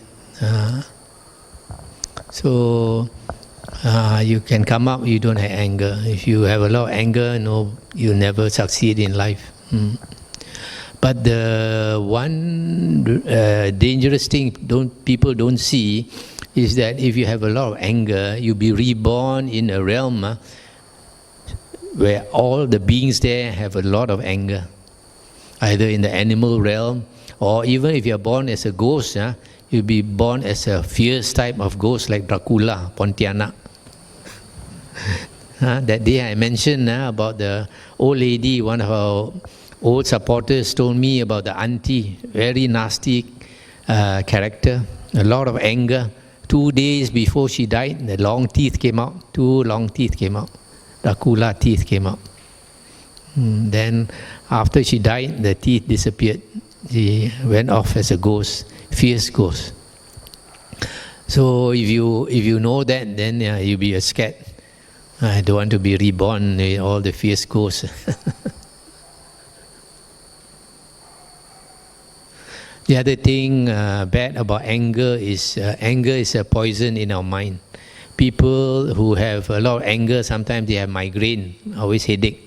S1: So you can come up, you don't have anger. If you have a lot of anger, no, you'll never succeed in life. But the one dangerous thing people don't see is that if you have a lot of anger, you'll be reborn in a realm where all the beings there have a lot of anger. Either in the animal realm, or even if you're born as a ghost, you'll be born as a fierce type of ghost like Dracula, Pontianak. That day I mentioned about the old lady, one of our old supporters told me about the auntie, very nasty character, a lot of anger. 2 days before she died, the long teeth came out, 2 long teeth came out, Dracula teeth came out. Then after she died, the teeth disappeared. She went off as a ghost, fierce ghost. So if you know that, then you'll be scared. I don't want to be reborn with all the fierce ghosts. The other thing bad about anger is a poison in our mind. People who have a lot of anger, sometimes they have migraine, always headache.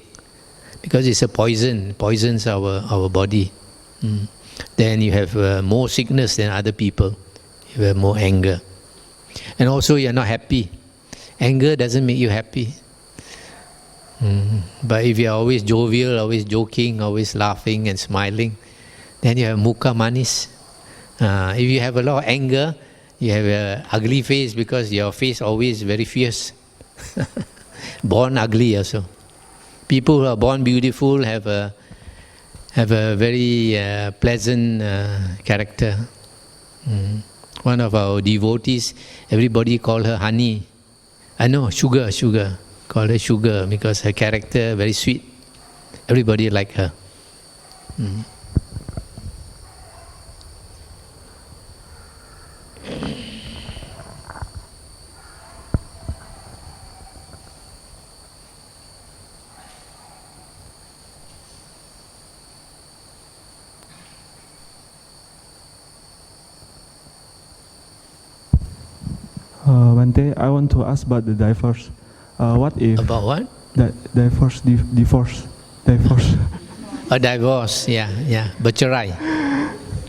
S1: Because it's a poison, poisons our body. Then you have more sickness than other people. You have more anger. And also you're not happy. Anger doesn't make you happy. But if you're always jovial, always joking, always laughing and smiling, then you have mukha manis. If you have a lot of anger, you have an ugly face because your face always very fierce. Born ugly also. People who are born beautiful have a very pleasant character. One of our devotees, everybody call her honey. No, sugar. Call her sugar because her character very sweet. Everybody like her.
S5: Bante, I want to ask about the divorce. What if...
S1: About what?
S5: Divorce.
S1: A divorce, yeah. Bercerai.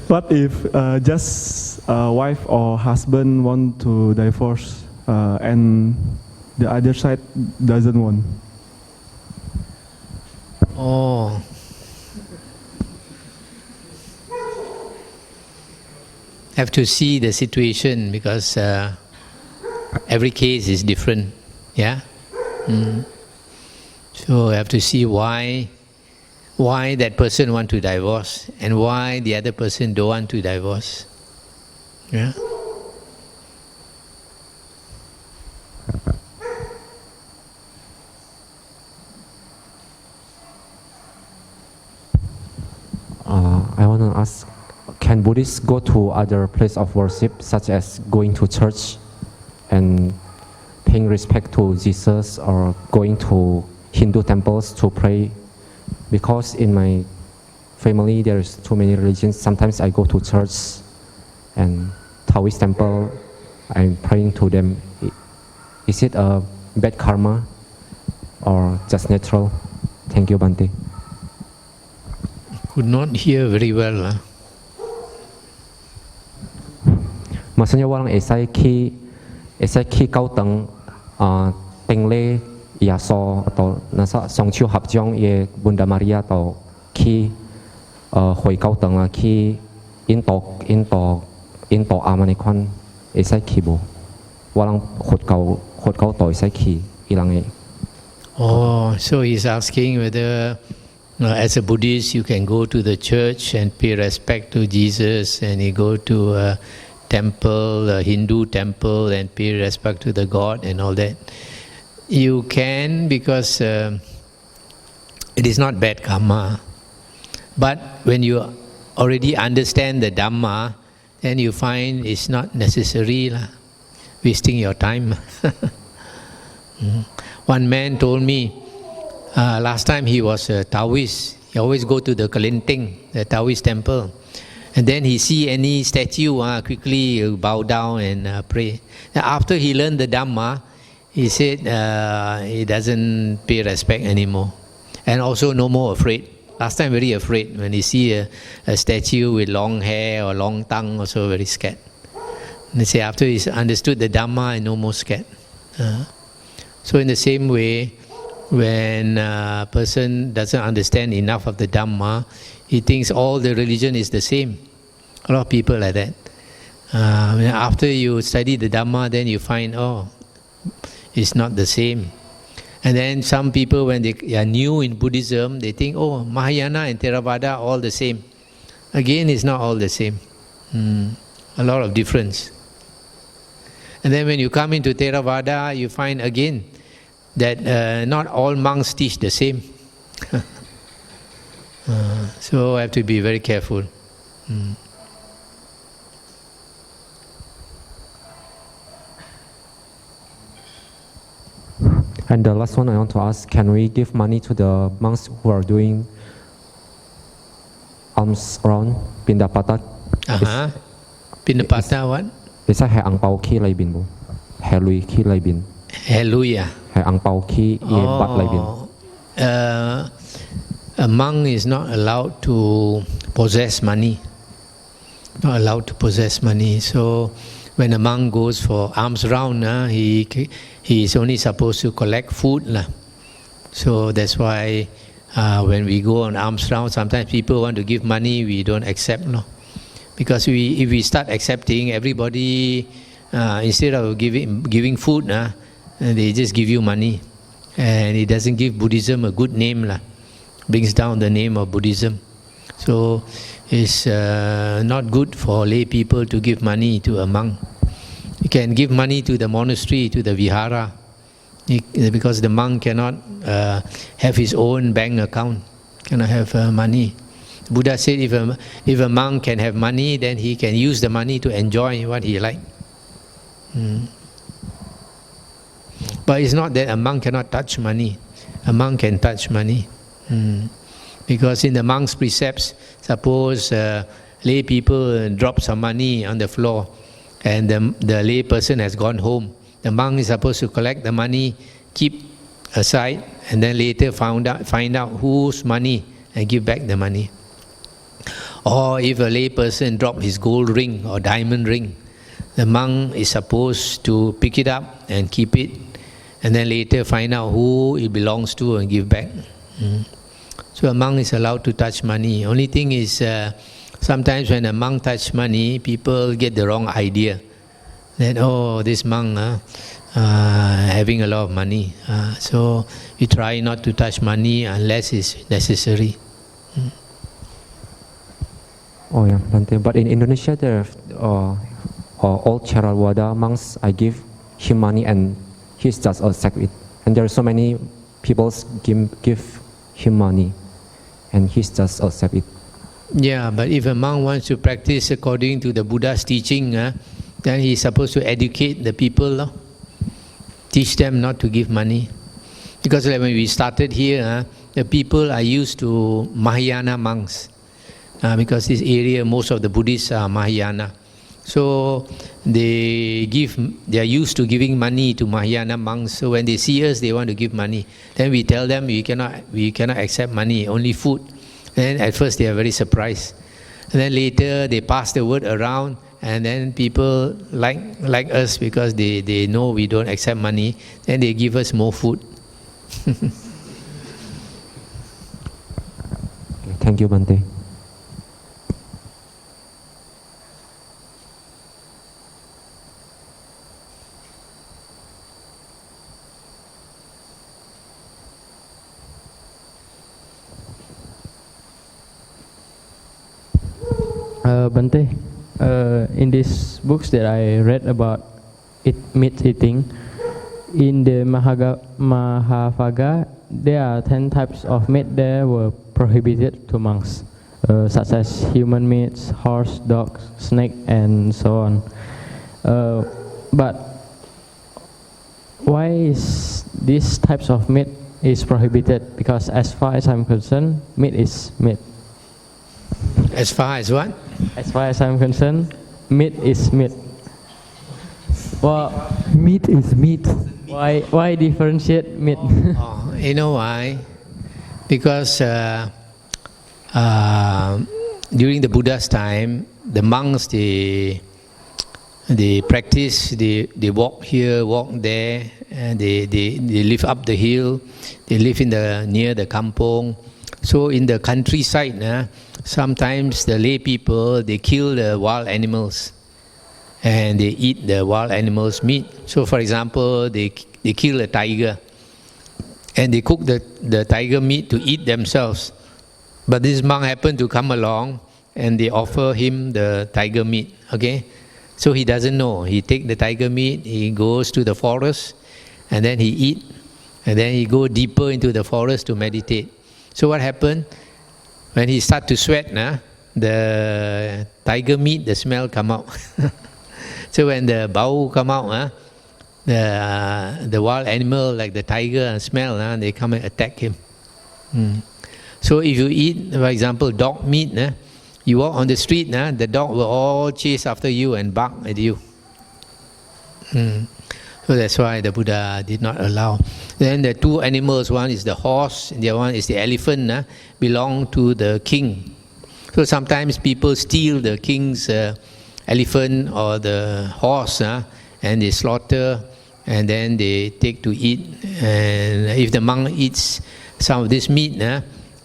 S5: What if just wife or husband want to divorce and the other side doesn't want?
S1: Oh. Have to see the situation because every case is different. Yeah. So we have to see why that person want to divorce and why the other person don't want to divorce. Yeah.
S3: I want to ask, can Buddhists go to other place of worship, such as going to church and paying respect to Jesus, or going to Hindu temples to pray? Because in my family there is too many religions. Sometimes I go to church and Taoist temple, I'm praying to them. Is it a bad karma or just natural? Thank you, Bhante.
S1: Could not hear very well.
S3: Maksudnya orang esai ki kau teng tengle yaso atau nasa songchiu habjong ye Bunda Maria atau ki hoi kau teng ki into amanikon esai ki bo walang hot kau to esai ki ilang.
S1: Oh, so he's asking whether as a Buddhist you can go to the church and pay respect to Jesus, and you go to a temple, a Hindu temple, and pay respect to the God and all that. You can, because it is not bad karma. But when you already understand the Dhamma, then you find it's not necessary, wasting your time. One man told me, last time he was a Taoist. He always go to the Kelinting, the Taoist temple. And then he see any statue, quickly bow down and pray. Now, after he learned the Dhamma, he said he doesn't pay respect anymore. And also no more afraid. Last time very afraid. When he see a statue with long hair or long tongue, also very scared. And they say after he understood the Dhamma, no more scared. So in the same way, when a person doesn't understand enough of the Dhamma, he thinks all the religion is the same. A lot of people like that. After you study the Dhamma, then you find, it's not the same. And then some people, when they are new in Buddhism, they think, Mahayana and Theravada all the same. Again, it's not all the same. A lot of difference. And then when you come into Theravada, you find again that not all monks teach the same. So I have to be very careful.
S3: And the last one I want to ask, can we give money to the monks who are doing alms around Pindapata?
S1: Pindapata what?
S3: Bisa hai ang pau ki lai bin bo. Hai lui ki lai bin.
S1: Hai lui
S3: Hai ang pau ki ye bat lai bin.
S1: A monk is not allowed to possess money. Not allowed to possess money. So when a monk goes for alms round, he is only supposed to collect food. So that's why when we go on alms round, sometimes people want to give money, we don't accept. Because if we start accepting, everybody, instead of giving food, they just give you money. And it doesn't give Buddhism a good name. Brings down the name of Buddhism. So it's not good for lay people to give money to a monk. You can give money to the monastery, to the Vihara, because the monk cannot have his own bank account, cannot have money. Buddha said if a monk can have money, then he can use the money to enjoy what he likes. But it's not that a monk cannot touch money. A monk can touch money. Because in the monk's precepts, suppose lay people drop some money on the floor and the lay person has gone home. The monk is supposed to collect the money, keep aside, and then later find out whose money and give back the money. Or if a lay person drop his gold ring or diamond ring, the monk is supposed to pick it up and keep it, and then later find out who it belongs to and give back. So a monk is allowed to touch money. Only thing is, sometimes when a monk touch money, people get the wrong idea. that, oh, this monk having a lot of money. So we try not to touch money unless it's necessary.
S3: Oh yeah, Bhante. But in Indonesia, there are old Theravada monks. I give him money and he's just accept it. And there are so many people give him money, and he's just accept it.
S1: Yeah, but if a monk wants to practice according to the Buddha's teaching, then he's supposed to educate the people, teach them not to give money. Because like when we started here, the people are used to Mahayana monks. Because this area, most of the Buddhists are Mahayana. So they are used to giving money to Mahayana monks. So when they see us, they want to give money. Then we tell them we cannot accept money, only food. Then at first they are very surprised. And then later they pass the word around, and then people like us because they know we don't accept money. Then they give us more food.
S3: Thank you, Bhante.
S2: Bhante, in these books that I read about meat eating, in the Mahabhagavata, there are 10 types of meat that were prohibited to monks, such as human meats, horse, dog, snake, and so on. But why is these types of meat is prohibited? Because as far as I'm concerned, meat is meat.
S1: As far as what?
S2: As far as I'm concerned, meat is meat. Well,
S4: Meat is meat.
S2: why differentiate meat?
S1: You know why? Because during the Buddha's time, the monks they practice, they walk here, walk there, and they live up the hill, they live near the kampong. So in the countryside, sometimes the lay people, they kill the wild animals and they eat the wild animals' meat. So for example, they kill a tiger and they cook the tiger meat to eat themselves. But this monk happened to come along and they offer him the tiger meat. Okay, so he doesn't know. He take the tiger meat, he goes to the forest and then he eat, and then he go deeper into the forest to meditate. So what happened? When he start to sweat, the tiger meat, the smell come out. So when the bau come out, the wild animal like the tiger smell, they come and attack him. So if you eat, for example, dog meat, you walk on the street, the dog will all chase after you and bark at you. So that's why the Buddha did not allow. Then the two animals, one is the horse, and the other one is the elephant, belong to the king. So sometimes people steal the king's elephant or the horse, and they slaughter, and then they take to eat. And if the monk eats some of this meat,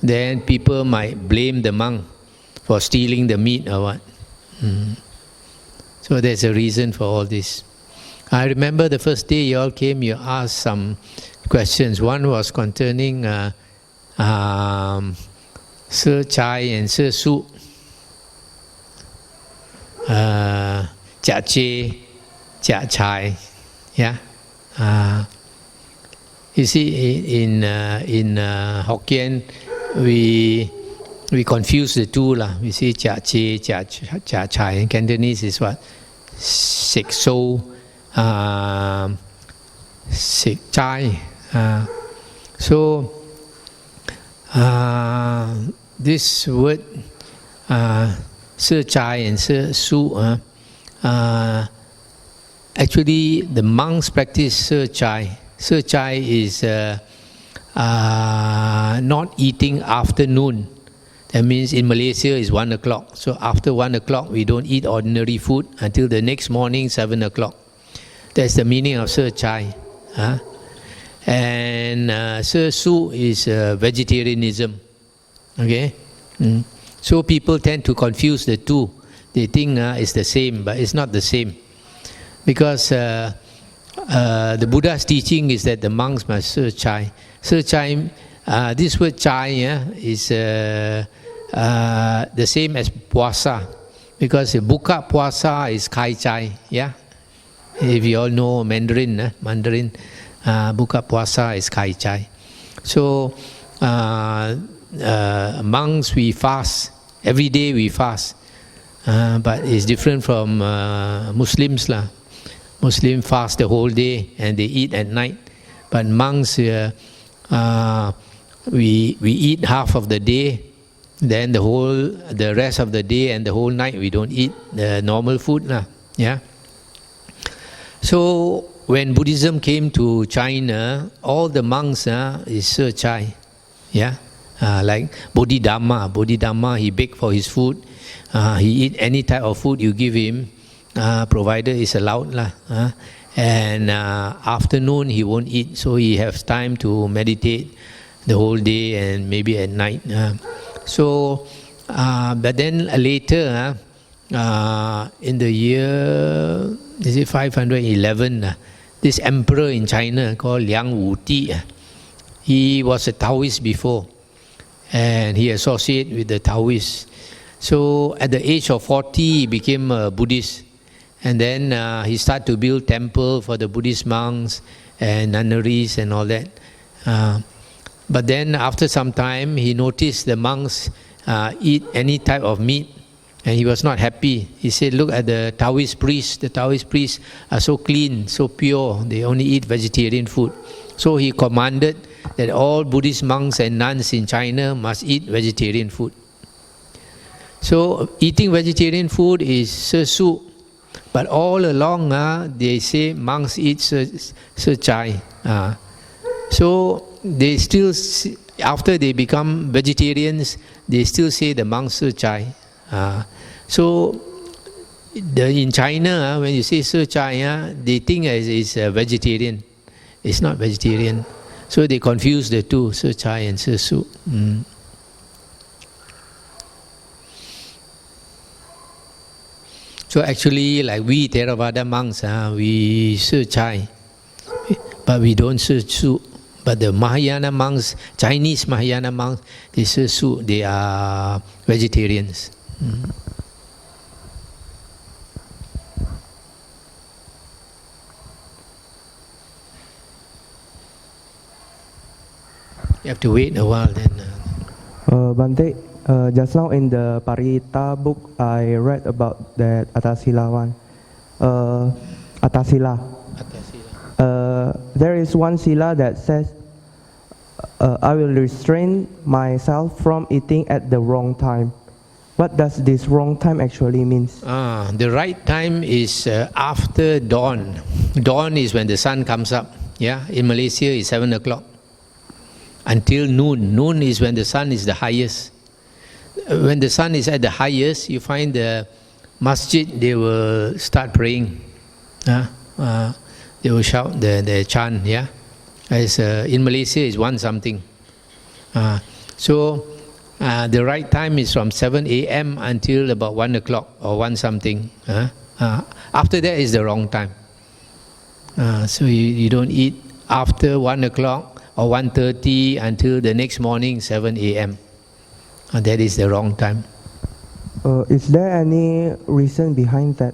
S1: then people might blame the monk for stealing the meat or what. So there's a reason for all this. I remember the first day you all came, you asked some questions. One was concerning Sir Chai and Sir Su, Jia Che, Jia Chai. Yeah. You see, in Hokkien, we confuse the two lah. We say Jia Che, Jia Chai. In Cantonese is what? Sek So. Sek Chai. So this word Sir Chai and Sir Su, actually the monks practice Sir Chai. Sir Chai is not eating after noon. That means in Malaysia is 1 o'clock. So after 1 o'clock we don't eat ordinary food until the next morning 7 o'clock. That's the meaning of Sir Chai. And Sir Su is vegetarianism. Okay? So people tend to confuse the two. They think it's the same, but it's not the same. because the Buddha's teaching is that the monks must ser chai. Ser chai, this word chai is the same as puasa, because buka puasa is kai chai. Yeah, if you all know Mandarin, buka puasa is kai chai. So monks, we fast every day. We fast, but it's different from Muslims lah. Muslims fast the whole day and they eat at night, but monks we eat half of the day, then the rest of the day and the whole night we don't eat the normal food lah. Yeah. So when Buddhism came to China, all the monks is ser chai. Yeah. Like Bodhidhamma, he beg for his food. He eat any type of food you give him, provided is allowed lah. And afternoon he won't eat, so he has time to meditate the whole day and maybe at night. But then later, in the year 511, this emperor in China called Liang Wuti, he was a Taoist before, and he associated with the Taoists. So at the age of 40, he became a Buddhist, and then he started to build temple for the Buddhist monks and nunneries and all that. But then after some time, he noticed the monks eat any type of meat, and he was not happy. He said, look at the Taoist priests. The Taoist priests are so clean, so pure. They only eat vegetarian food. So he commanded that all Buddhist monks and nuns in China must eat vegetarian food. So eating vegetarian food is ser su, but all along they say monks eat ser chai. So they still, after they become vegetarians, they still say the monks ser chai. So in China, when you say ser chai, they think it's vegetarian. It's not vegetarian. So they confuse the two, ser chai and ser su. So actually, like we Theravada monks, we ser chai, but we don't ser su. But the Mahayana monks, Chinese Mahayana monks, they ser su. They are vegetarians. You have to wait a while then.
S10: Bante, just now in the Parita book, I read about that Atasila one. Atasila. There is one sila that says, I will restrain myself from eating at the wrong time. What does this wrong time actually means?
S1: The right time is after dawn. Dawn is when the sun comes up. Yeah, in Malaysia it's 7 o'clock. Until noon. Noon is when the sun is the highest. When the sun is at the highest, you find the masjid, they will start praying. They will shout the chant. Yeah, as in Malaysia is 1 something. So the right time is from 7 a.m. until about 1 o'clock or 1 something. After that is the wrong time. So you don't eat after 1 o'clock or 1:30 until the next morning 7 a.m. That is the wrong time.
S10: Is there any reason behind that?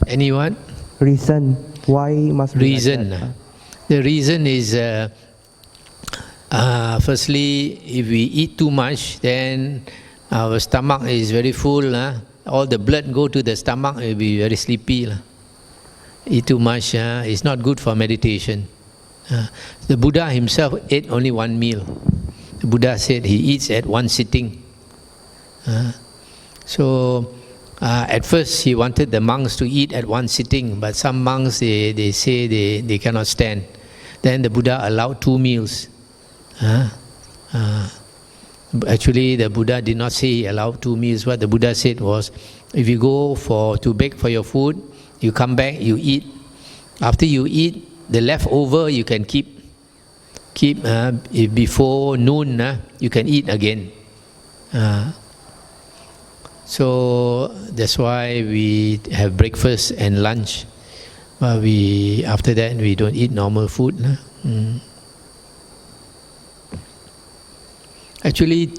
S1: Any what?
S10: Reason. Why must be
S1: reason?
S10: Like that?
S1: The reason is firstly, if we eat too much, then our stomach is very full. All the blood go to the stomach, it will be very sleepy. Eat too much is not good for meditation. The Buddha himself ate only 1 meal. The Buddha said he eats at 1 sitting. So at first he wanted the monks to eat at 1 sitting, but some monks they say they cannot stand. Then the Buddha allowed 2 meals. Actually the Buddha did not say he allowed 2 meals. What the Buddha said was, if you go to beg for your food, you come back, you eat. After you eat, the leftover you can keep before noon. You can eat again. So that's why we have breakfast and lunch. But after that we don't eat normal food. Actually,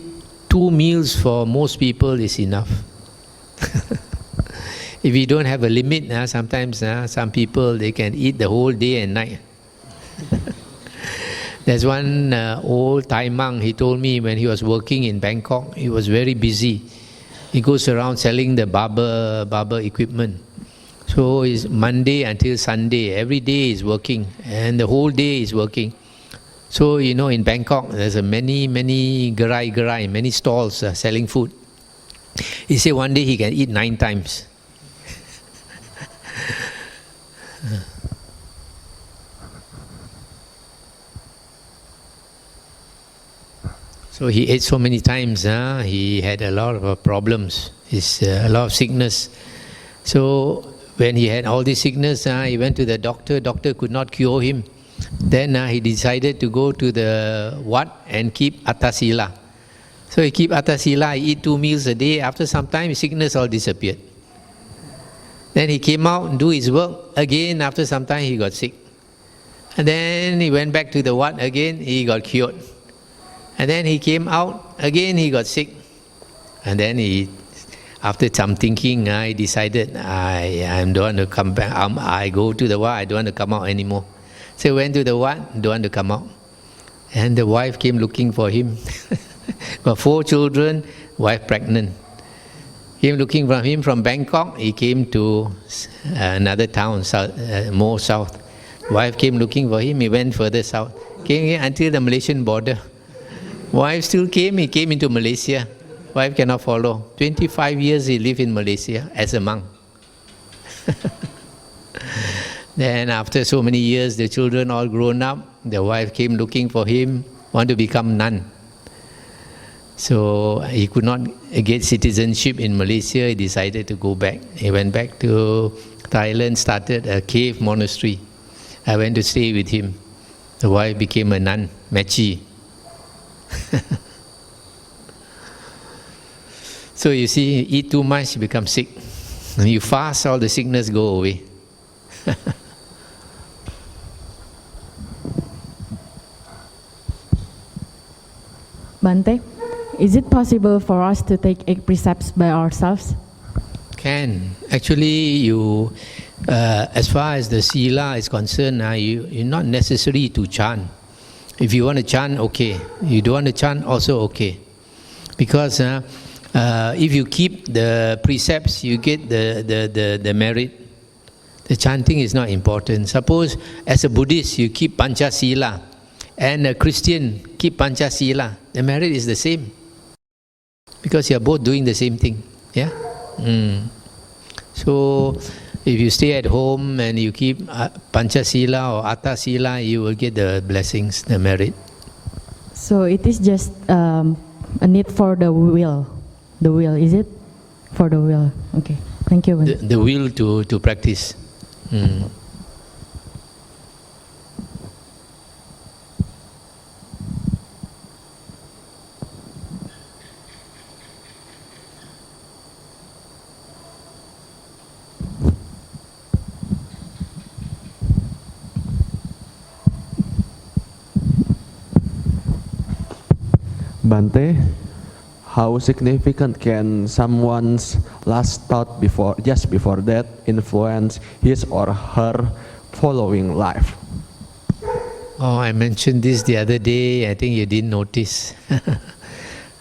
S1: 2 meals for most people is enough. If we don't have a limit, sometimes some people, they can eat the whole day and night. There's one old Thai monk, he told me when he was working in Bangkok, he was very busy. He goes around selling the barber equipment. So it's Monday until Sunday, every day he's working, and the whole day he's working. So in Bangkok, there's many gerai, many stalls selling food. He said one day he can eat 9 times. So he ate so many times, he had a lot of problems, a lot of sickness. So when he had all this sickness, he went to the doctor could not cure him. Then he decided to go to the Wat and keep Attasila. So he keep Attasila, he eat 2 meals a day. After some time, his sickness all disappeared. Then he came out and do his work. Again, after some time, he got sick. And then he went back to the Wat again, he got cured. And then he came out, again he got sick. And then after some thinking, he decided, I don't want to come back. I go to the Wat, I don't want to come out anymore. So he went to the Wat, don't want to come out. And the wife came looking for him. Got 4 children, wife pregnant. Came looking for him from Bangkok, he came to another town, more south. Wife came looking for him, he went further south. Came here until the Malaysian border. Wife still came, he came into Malaysia. Wife cannot follow. 25 years he lived in Malaysia as a monk. Then after so many years, the children all grown up, the wife came looking for him, want to become nun. So he could not get citizenship in Malaysia, he decided to go back. He went back to Thailand, started a cave monastery. I went to stay with him. The wife became a nun, Mechi. So you see, you eat too much, you become sick. When you fast, all the sickness go away.
S11: Bante, is it possible for us to take 8 precepts by ourselves?
S1: Can. Actually, as far as the sila is concerned, you're not necessary to chant. If you want to chant, okay. You don't want to chant, also okay. Because if you keep the precepts, you get the merit. The chanting is not important. Suppose as a Buddhist, you keep Panchasila, and a Christian keep Panchasila. The merit is the same. Because you are both doing the same thing. Yeah? So, if you stay at home and you keep Panchasila or Attasila, you will get the blessings, the merit.
S11: So it is just a need for the will. The will, is it? For the will. Okay. Thank you.
S1: The will to practice.
S12: Bante, how significant can someone's last thought just before death influence his or her following life?
S1: Oh, I mentioned this the other day. I think you didn't notice.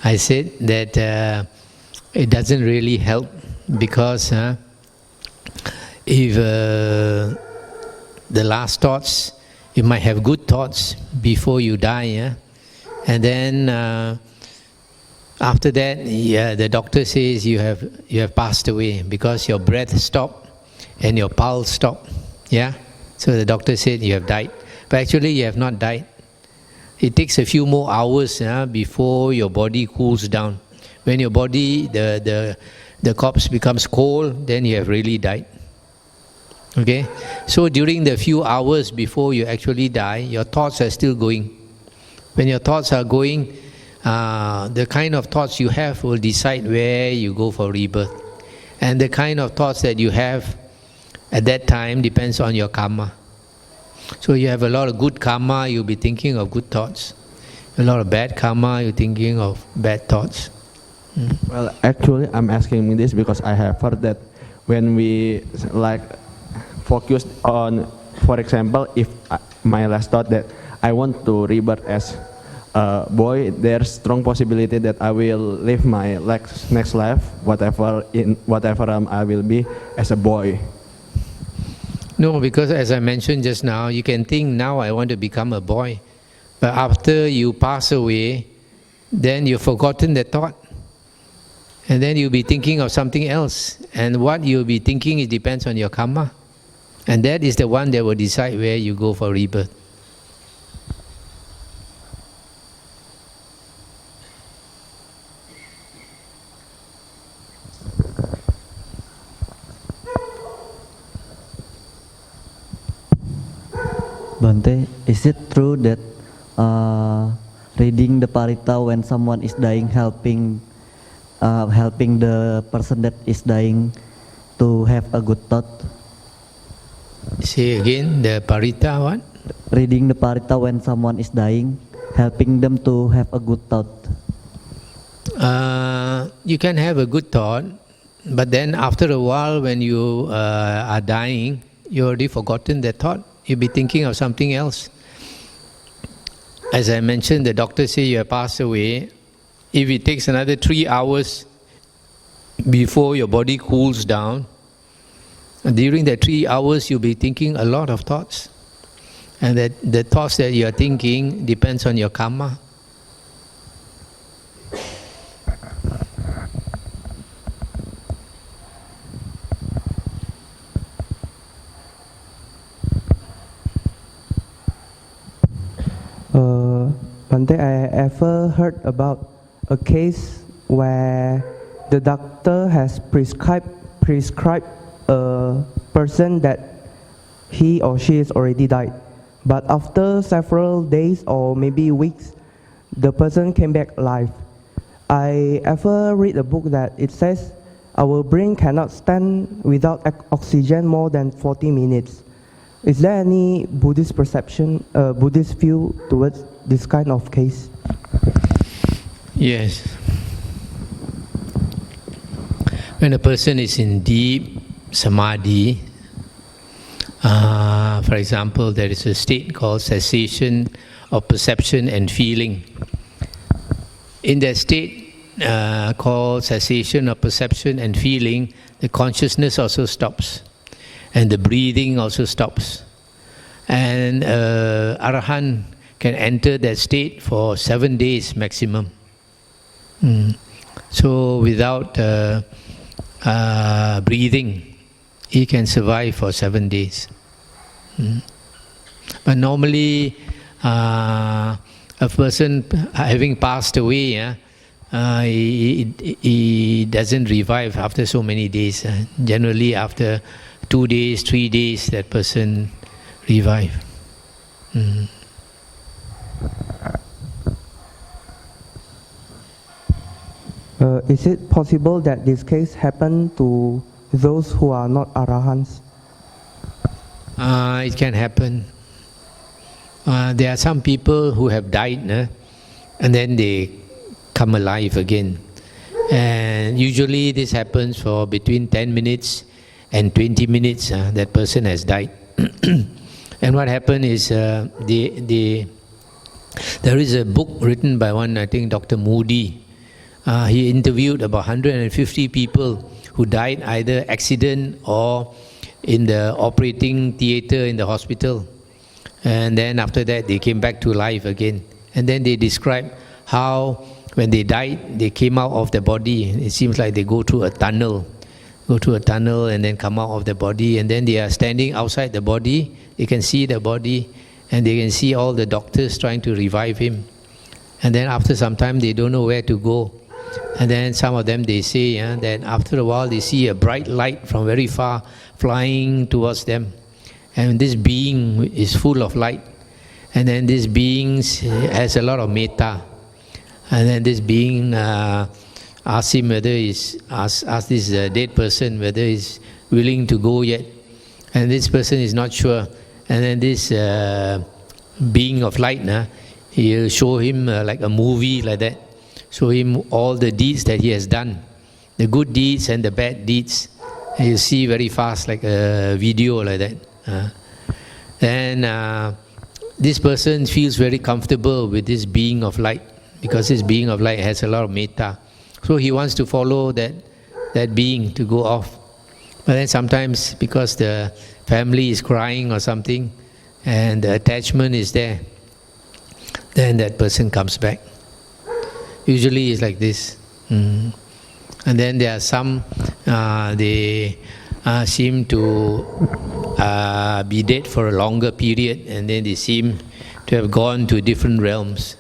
S1: I said that it doesn't really help because if the last thoughts, you might have good thoughts before you die, and then after that, the doctor says you have passed away because your breath stopped and your pulse stopped. Yeah, so the doctor said you have died, but actually you have not died. It takes a few more hours before your body cools down. When your body, the corpse becomes cold, then you have really died. Okay, so during the few hours before you actually die, your thoughts are still going. When your thoughts are going, the kind of thoughts you have will decide where you go for rebirth. And the kind of thoughts that you have at that time depends on your karma. So you have a lot of good karma, you'll be thinking of good thoughts. A lot of bad karma, you're thinking of bad thoughts.
S12: Well, actually, I'm asking this because I have heard that when we like focus on, for example, if my last thought that I want to rebirth as a boy, there's strong possibility that I will live my next life, whatever I will be as a boy.
S1: No, because as I mentioned just now, you can think now I want to become a boy. But after you pass away, then you've forgotten that thought. And then you'll be thinking of something else. And what you'll be thinking, it depends on your karma. And that is the one that will decide where you go for rebirth.
S6: Bante, is it true that reading the Parita when someone is dying, helping the person that is dying to have a good thought?
S1: Say again, the Parita what?
S6: Reading the Parita when someone is dying, helping them to have a good thought.
S1: You can have a good thought, but then after a while when you are dying, you already forgotten that thought. You'll be thinking of something else. As I mentioned, the doctor say you have passed away. If it takes another 3 hours before your body cools down, during that 3 hours you'll be thinking a lot of thoughts. And that the thoughts that you are thinking depends on your karma.
S10: Bante, I ever heard about a case where the doctor has prescribed a person that he or she is already died. But after several days or maybe weeks, the person came back alive. I ever read a book that it says our brain cannot stand without oxygen more than 40 minutes. Is there any Buddhist perception, Buddhist view towards this kind of case?
S1: Yes. When a person is in deep samadhi, for example, there is a state called cessation of perception and feeling. In that state called cessation of perception and feeling, the consciousness also stops. And the breathing also stops. And Arahant can enter that state for 7 days maximum. So without breathing, he can survive for 7 days. But normally, a person having passed away, he doesn't revive after so many days. Generally after 2 days, 3 days, that person revive.
S10: Is it possible that this case happened to those who are not Arahants?
S1: It can happen. There are some people who have died, and then they come alive again. And usually this happens for between 10 minutes and 20 minutes, that person has died. And what happened is, there is a book written by one, I think Dr. Moody. He interviewed about 150 people who died either accident or in the operating theatre in the hospital. And then after that they came back to life again. And then they described how when they died, they came out of the body. It seems like they go through a tunnel and then come out of the body, and then they are standing outside the body. They can see the body and they can see all the doctors trying to revive him. And then after some time they don't know where to go. And then some of them, they say that after a while they see a bright light from very far flying towards them. And this being is full of light. And then this being has a lot of metta. And then this being asks him whether ask this dead person whether he's willing to go yet. and this person is not sure, and then this being of light, he'll show him like a movie like that, show him all the deeds that he has done, the good deeds and the bad deeds, and you see very fast like a video like that. Then this person feels very comfortable with this being of light, because this being of light has a lot of metta. So he wants to follow that being to go off. But then sometimes because the family is crying or something and the attachment is there, then that person comes back. Usually it's like this. And then there are some, they seem to be dead for a longer period, and then they seem to have gone to different realms,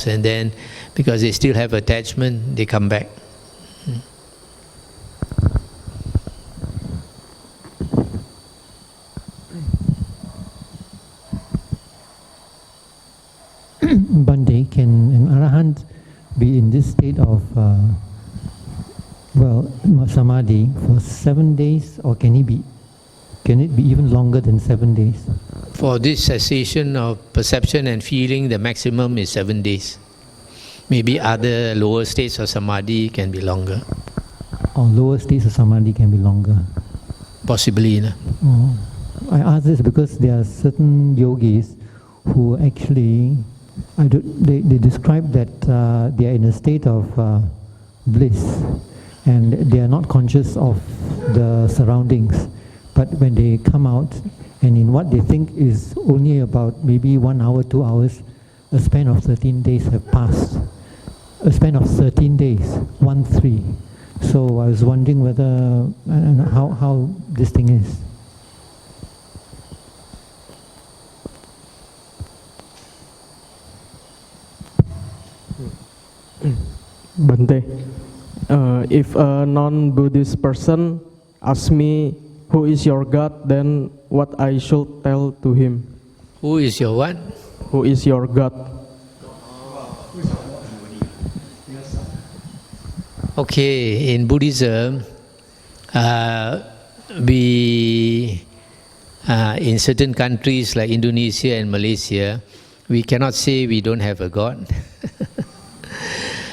S1: and then because they still have attachment, they come back.
S4: Bande, can an arahant be in this state of samadhi for 7 days, or can it be even longer than 7 days?
S1: For this cessation of perception and feeling, the maximum is 7 days. Maybe other lower states of samadhi can be longer.
S4: Or lower states of samadhi can be longer?
S1: Possibly.
S4: I ask this because there are certain yogis who actually, they describe that they are in a state of bliss, and they are not conscious of the surroundings. But when they come out, and in what they think is only about maybe 1 hour, 2 hours, a span of 13 days have passed. A span of 13 days, 1-3. So I was wondering whether, how this thing is.
S13: Bante, if a non-Buddhist person asks me, who is your God, then what I should tell to him?
S1: Who is your what?
S13: Who is your God?
S1: Okay, in Buddhism, we in certain countries like Indonesia and Malaysia, we cannot say we don't have a God.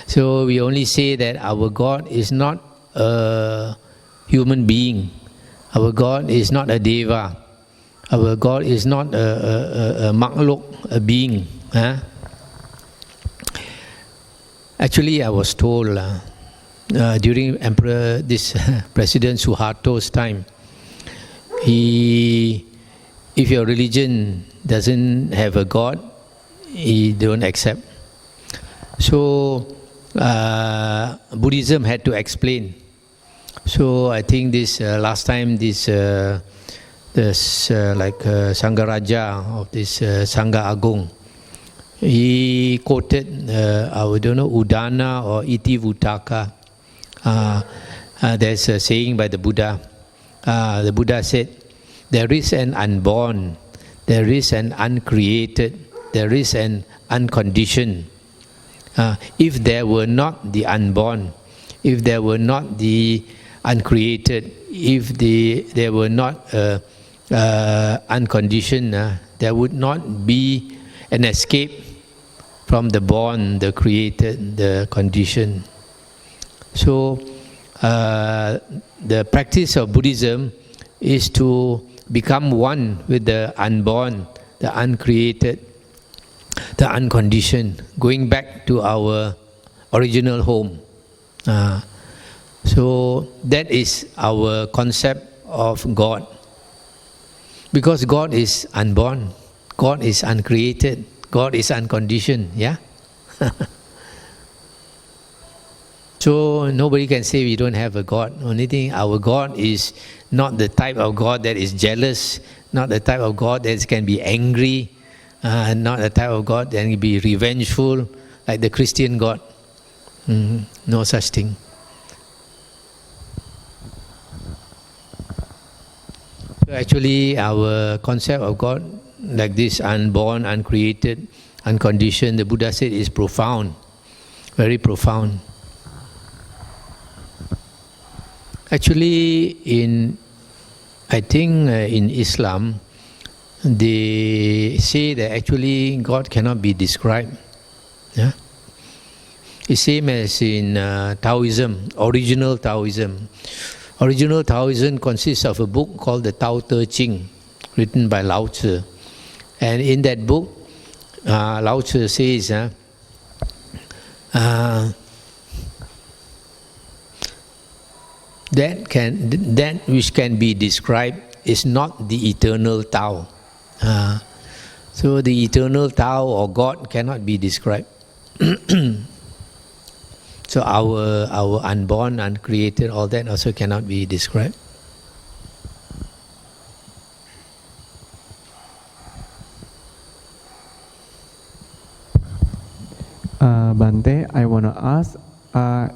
S1: So we only say that our God is not a human being. Our God is not a deva. Our God is not a makhluk, a being. Actually, I was told during this President Suharto's time, if your religion doesn't have a God, he don't accept. So Buddhism had to explain. So I think this last time this Sangharaja of this Sangha Agung, he quoted I don't know, Udana or Iti Vutaka. There's a saying by the Buddha. The Buddha said, there is an unborn, there is an uncreated, there is an unconditioned. If there were not the unborn, if there were not the uncreated, if there were not unconditioned, there would not be an escape from the born, the created, the conditioned. So the practice of Buddhism is to become one with the unborn, the uncreated, the unconditioned, going back to our original home. So that is our concept of God. Because God is unborn, God is uncreated, God is unconditioned, yeah? So nobody can say we don't have a God. Only thing, our God is not the type of God that is jealous, not the type of God that can be angry, not the type of God that can be revengeful, like the Christian God. No such thing. So actually our concept of God, like this unborn, uncreated, unconditioned, the Buddha said is profound, very profound. Actually, I think in Islam, they say that actually God cannot be described. Yeah? It's same as in Taoism, original Taoism. Original Taoism consists of a book called the Tao Te Ching, written by Lao Tzu. And in that book, Lao Tzu says, that which can be described is not the eternal Tao. So the eternal Tao or God cannot be described. So our unborn, uncreated, all that also cannot be described.
S14: Bante, I want to ask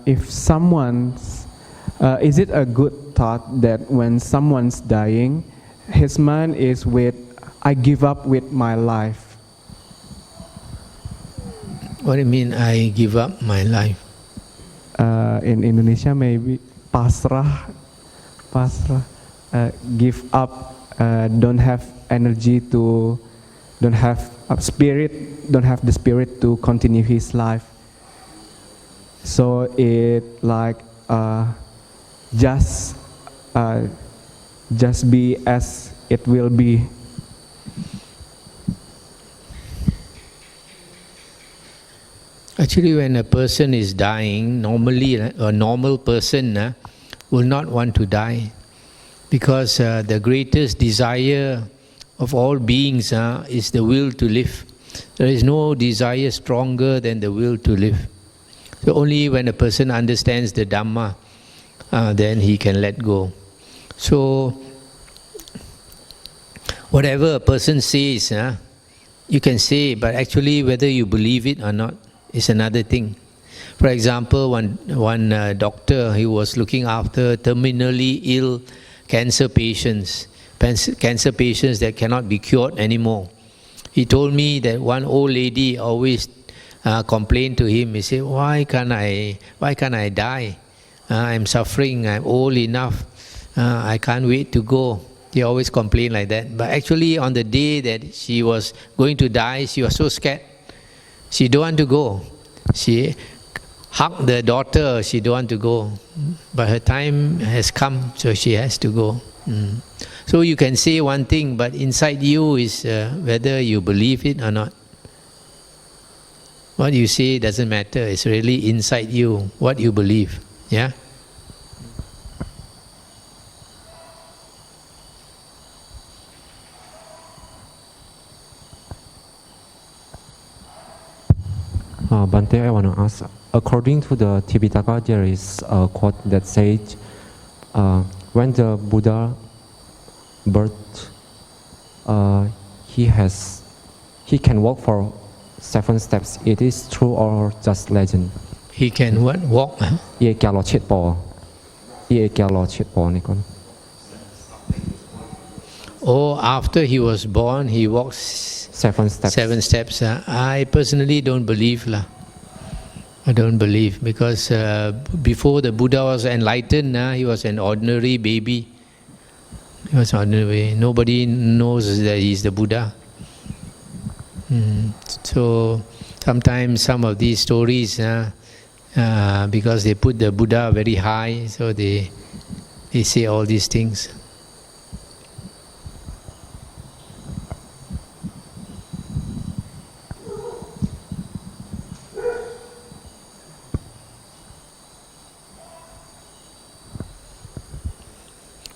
S14: if someone's, is it a good thought that when someone's dying, his mind is with, I give up with my life?
S1: What do you mean, I give up my life?
S14: In Indonesia, maybe pasrah, give up, don't have energy to, don't have the spirit to continue his life. So it like just be as it will be.
S1: Actually, when a person is dying, normally a normal person will not want to die, because the greatest desire of all beings is the will to live. There is no desire stronger than the will to live. So only when a person understands the Dhamma, then he can let go. So whatever a person says, you can say, but actually whether you believe it or not is another thing. For example, one doctor, he was looking after terminally ill cancer patients that cannot be cured anymore. He told me that one old lady always complained to him. He said, why can't I die? I'm suffering, I'm old enough, I can't wait to go. He always complained like that. But actually on the day that she was going to die, she was so scared. She don't want to go. She hugged the daughter, she don't want to go. But her time has come, so she has to go. So you can say one thing, but inside you is whether you believe it or not. What you say doesn't matter, it's really inside you, what you believe. Yeah?
S3: Bante, I want to ask, according to the Tipitaka, there is a quote that says, when the Buddha birthed, he can walk for 7 steps. It is true or just legend?
S1: He can what? Walk? Oh, after he was born, he walks
S3: 7 steps.
S1: 7 steps. I personally don't believe. I don't believe, because before the Buddha was enlightened, he was an ordinary baby. He was ordinary. Nobody knows that he's the Buddha. So sometimes some of these stories, because they put the Buddha very high, so they say all these things.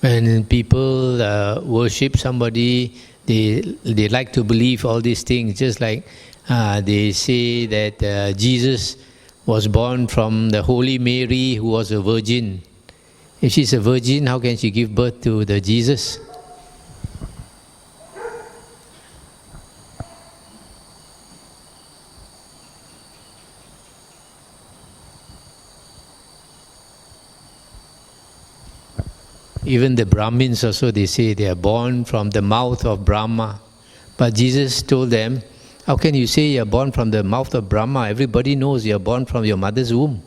S1: When people worship somebody, they like to believe all these things, just like they say that Jesus was born from the Holy Mary, who was a virgin. If she's a virgin, how can she give birth to the Jesus? Even the Brahmins also, they say they are born from the mouth of Brahma. But Jesus told them, how can you say you are born from the mouth of Brahma? Everybody knows you are born from your mother's womb.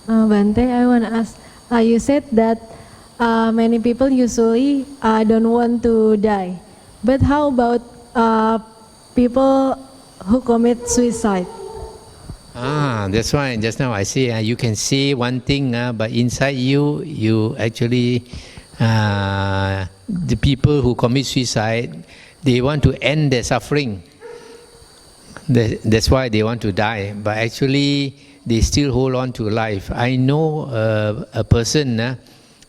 S9: Bante, I want to ask, you said that many people usually don't want to die. But how about people who commit suicide?
S1: That's why just now I say you can say one thing, but inside you actually, the people who commit suicide, they want to end their suffering. That's why they want to die. But actually, they still hold on to life. I know a person,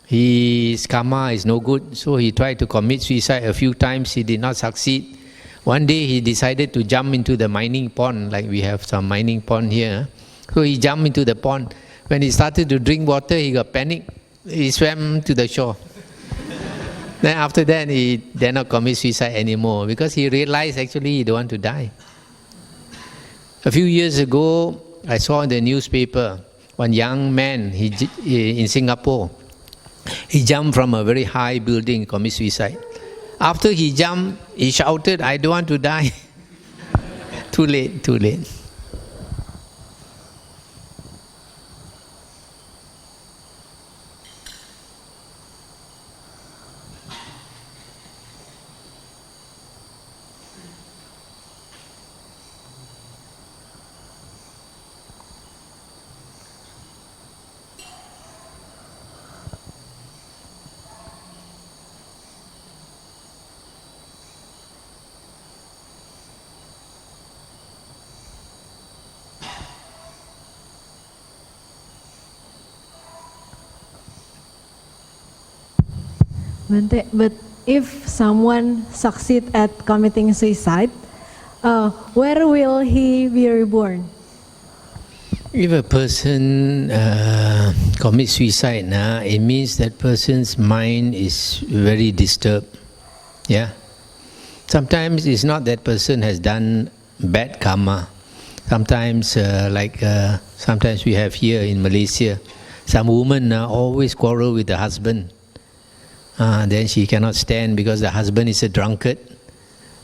S1: his karma is no good, so he tried to commit suicide a few times, he did not succeed. One day he decided to jump into the mining pond, like we have some mining pond here. So he jumped into the pond. When he started to drink water, he got panicked. He swam to the shore. Then after that, he did not commit suicide anymore because he realized actually he don't want to die. A few years ago, I saw in the newspaper one young man in Singapore. He jumped from a very high building, commit suicide. After he jumped, he shouted, "I don't want to die." Too late, too late.
S9: But if someone succeeds at committing suicide, where will he be reborn?
S1: If a person commits suicide, it means that person's mind is very disturbed. Yeah. Sometimes it's not that person has done bad karma. Sometimes, sometimes we have here in Malaysia, some women always quarrel with the husband. Then she cannot stand because the husband is a drunkard.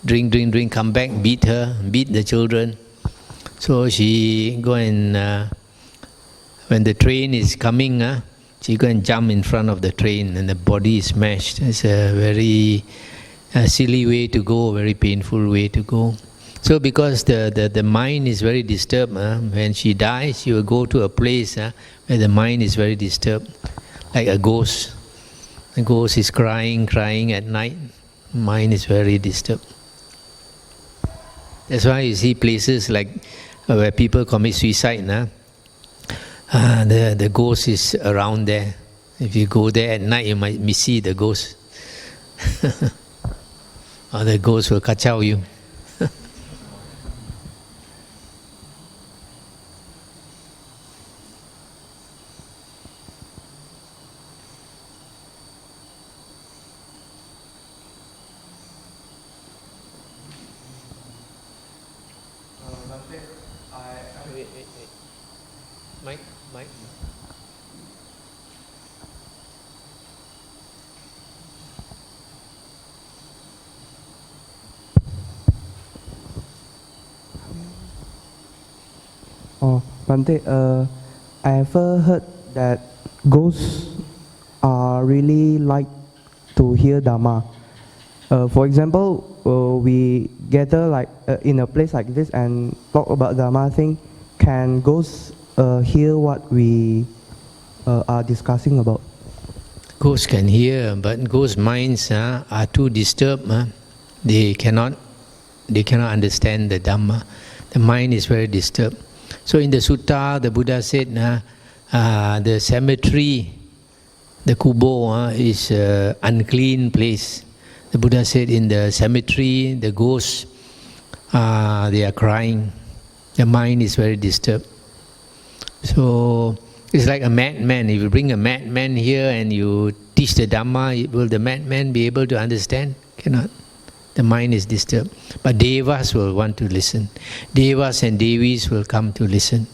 S1: Drink, come back, beat her, beat the children. So she go and, when the train is coming, she go and jump in front of the train and the body is smashed. It's a very silly way to go, very painful way to go. So because the mind is very disturbed, when she dies, she will go to a place where the mind is very disturbed, like a ghost. The ghost is crying at night. Mind is very disturbed. That's why you see places like where people commit suicide. The ghost is around there. If you go there at night, you might see the ghost. Or the ghost will kacau you. Mike.
S10: Bante, I ever heard that ghosts are really like to hear Dhamma. For example, we gather like in a place like this and talk about Dhamma thing. Can ghosts hear what we are discussing about?
S1: Ghosts can hear, but ghost minds are too disturbed. They cannot understand the Dhamma. The mind is very disturbed. So in the sutta, the Buddha said, the cemetery, the kubo, is an unclean place. The Buddha said in the cemetery, the ghosts, they are crying. The mind is very disturbed. So it's like a madman. If you bring a madman here and you teach the Dhamma, will the madman be able to understand? Cannot. The mind is disturbed. But Devas will want to listen. Devas and Devis will come to listen.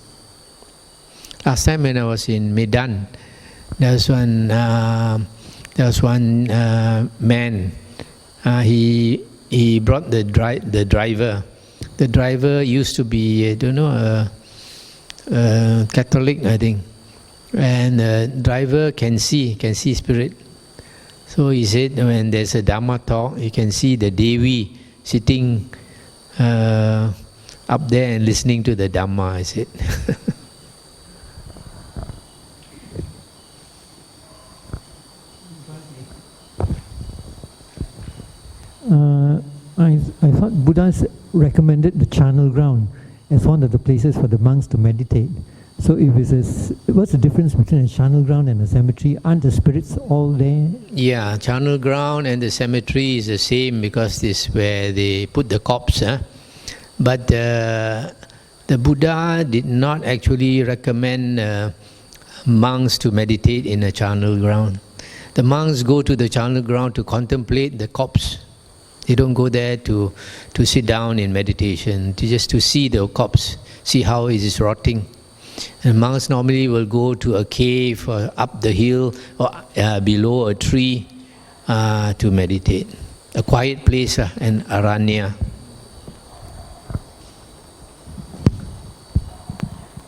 S1: Last time when I was in Medan, there was one man. He brought the driver. The driver used to be, I don't know, Catholic, I think. And the driver can see spirit. So he said when there's a Dhamma talk, you can see the Devi sitting up there and listening to the Dhamma, I said.
S4: I thought Buddha's recommended the charnel ground as one of the places for the monks to meditate. So if what's the difference between a charnel ground and a cemetery? Aren't the spirits all there?
S1: Yeah, charnel ground and the cemetery is the same because this is where they put the corpse. But the Buddha did not actually recommend monks to meditate in a charnel ground. The monks go to the charnel ground to contemplate the corpse. They don't go there to sit down in meditation, just to see the corpse, see how it is rotting. And monks normally will go to a cave or up the hill or below a tree to meditate. A quiet place, an aranya.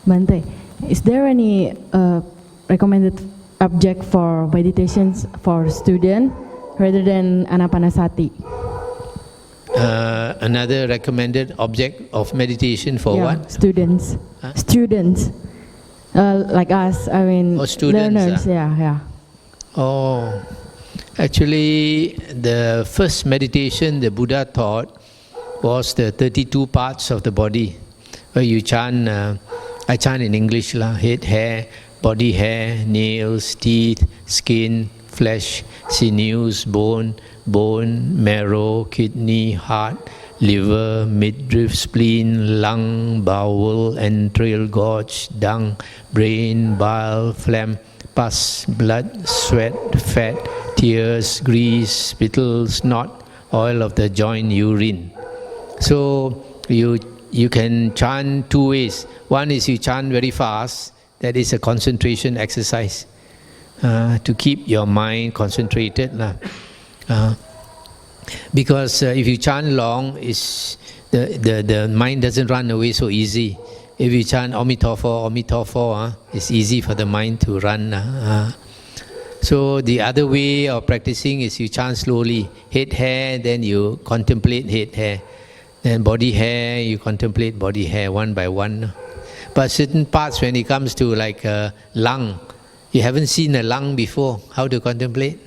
S11: Bante, is there any recommended object for meditations for student rather than anapanasati?
S1: Another recommended object of meditation for what?
S11: Students. Students. Like us, I mean, learners. Yeah.
S1: Oh, actually, the first meditation the Buddha taught was the 32 parts of the body, where you chant. I chant in English lah. Head, hair, body hair, nails, teeth, skin, flesh, sinews, bone, marrow, kidney, heart, liver, midriff, spleen, lung, bowel, entrail, gorge, dung, brain, bile, phlegm, pus, blood, sweat, fat, tears, grease, spittle, snot, oil of the joint, urine. So you can chant two ways. One is you chant very fast. That is a concentration exercise to keep your mind concentrated. Because if you chant long, the mind doesn't run away so easy. If you chant Omitofo, it's easy for the mind to run. So the other way of practicing is you chant slowly. Head, hair, then you contemplate head, hair. Then body hair, you contemplate body hair one by one. But certain parts, when it comes to like lung, you haven't seen a lung before, how to contemplate?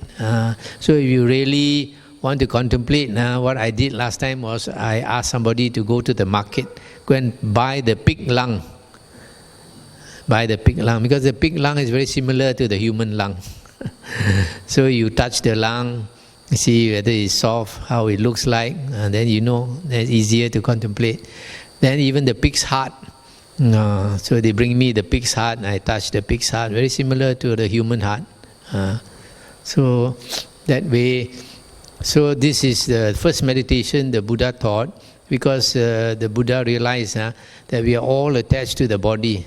S1: So if you really want to contemplate, what I did last time was I asked somebody to go to the market, go and buy the pig lung. Buy the pig lung, because the pig lung is very similar to the human lung. So you touch the lung, see whether it's soft, how it looks like, and then you know it's easier to contemplate. Then even the pig's heart. So they bring me the pig's heart, and I touch the pig's heart, very similar to the human heart. So that way, so this is the first meditation the Buddha taught, because the Buddha realized that we are all attached to the body.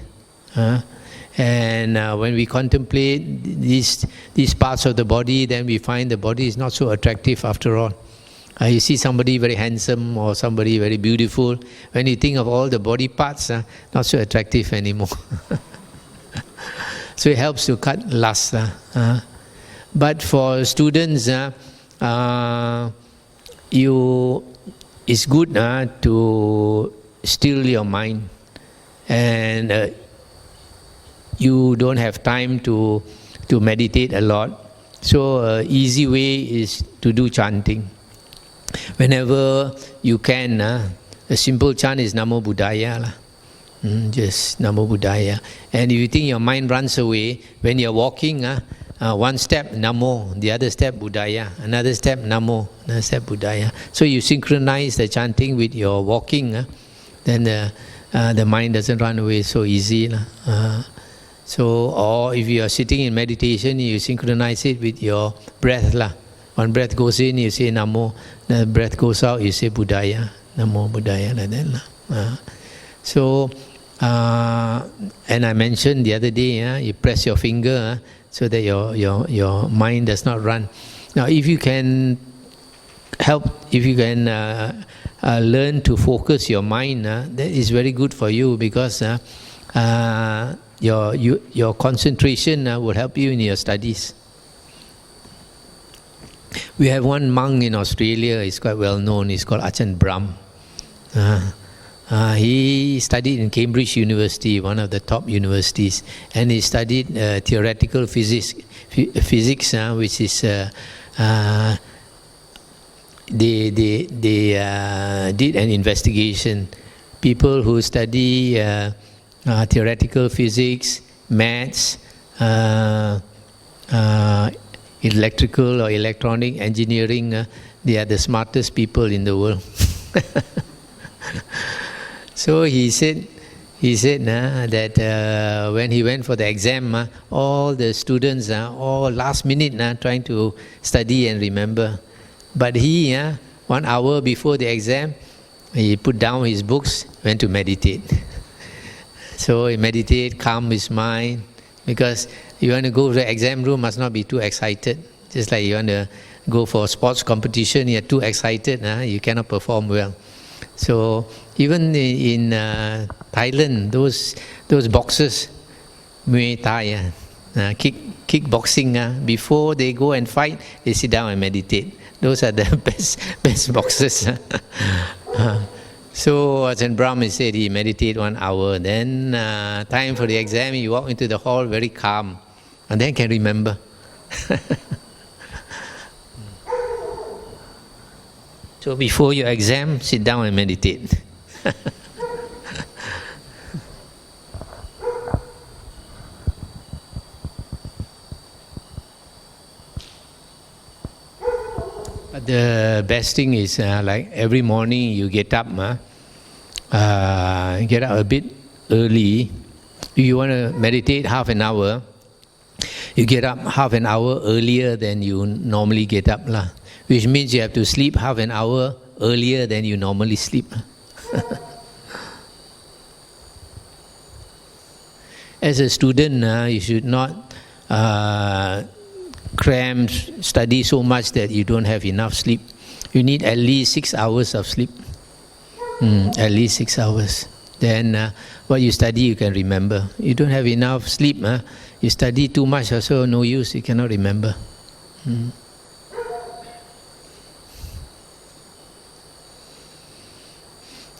S1: And when we contemplate these parts of the body, then we find the body is not so attractive after all. You see somebody very handsome or somebody very beautiful, when you think of all the body parts, not so attractive anymore. So it helps to cut lust. But for students, it's good to still your mind, and you don't have time to meditate a lot. So easy way is to do chanting. Whenever you can, a simple chant is Namo Buddhaya. Just Namo Buddhaya. And if you think your mind runs away, when you're walking, one step Namo, the other step Buddhaya, another step Namo, another step Buddhaya. So you synchronize the chanting with your walking, then the mind doesn't run away so easy. So, or if you are sitting in meditation, you synchronize it with your breath. One breath goes in, you say Namo. The breath goes out, you say Buddhaya. Namo Buddhaya, like that. So, and I mentioned the other day, you press your finger so that your mind does not run. Now, if you can learn to focus your mind, that is very good for you, because your concentration will help you in your studies. We have one monk in Australia, he's quite well known, he's called Ajahn Brahm. He studied in Cambridge University, one of the top universities, and he studied theoretical physics, which is they did an investigation. People who study theoretical physics, maths, electrical or electronic engineering, they are the smartest people in the world. So he said that when he went for the exam, all the students all last minute trying to study and remember. But he, 1 hour before the exam, he put down his books, went to meditate. So he meditate, calm his mind, because you want to go to the exam room, must not be too excited. Just like you want to go for a sports competition, you're too excited, you cannot perform well. So even in Thailand, those boxers, Muay Thai, kickboxing, before they go and fight, they sit down and meditate. Those are the best boxers. So Ajahn Brahm said he meditate 1 hour. Then time for the exam, he walk into the hall very calm, and then can remember. So before your exam, sit down and meditate. But the best thing is like every morning you get up a bit early. If you want to meditate half an hour, you get up half an hour earlier than you normally get up, which means you have to sleep half an hour earlier than you normally sleep. As a student, you should not cram study so much that you don't have enough sleep. You need at least 6 hours of sleep. At least 6 hours. Then what you study you can remember. You don't have enough sleep, you study too much also no use, you cannot remember.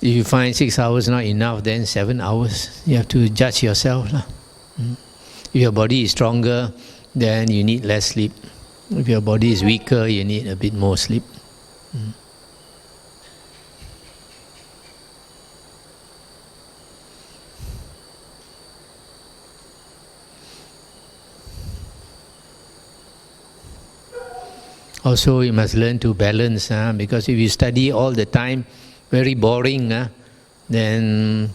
S1: If you find 6 hours not enough, then 7 hours. You have to judge yourself. If your body is stronger, then you need less sleep. If your body is weaker, you need a bit more sleep. Also, you must learn to balance, because if you study all the time, very boring, then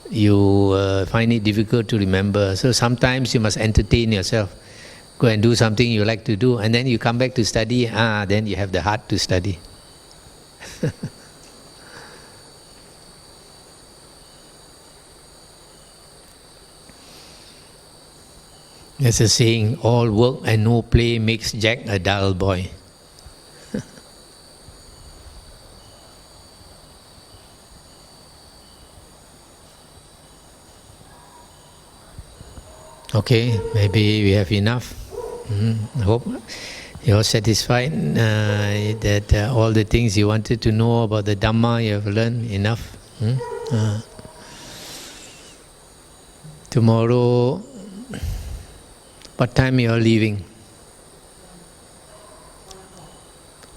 S1: you find it difficult to remember. So sometimes you must entertain yourself. Go and do something you like to do, and then you come back to study, then you have the heart to study. There's a saying, all work and no play makes Jack a dull boy. Okay, maybe we have enough. I hope you're satisfied that all the things you wanted to know about the Dhamma you have learned enough. Tomorrow, what time you are leaving?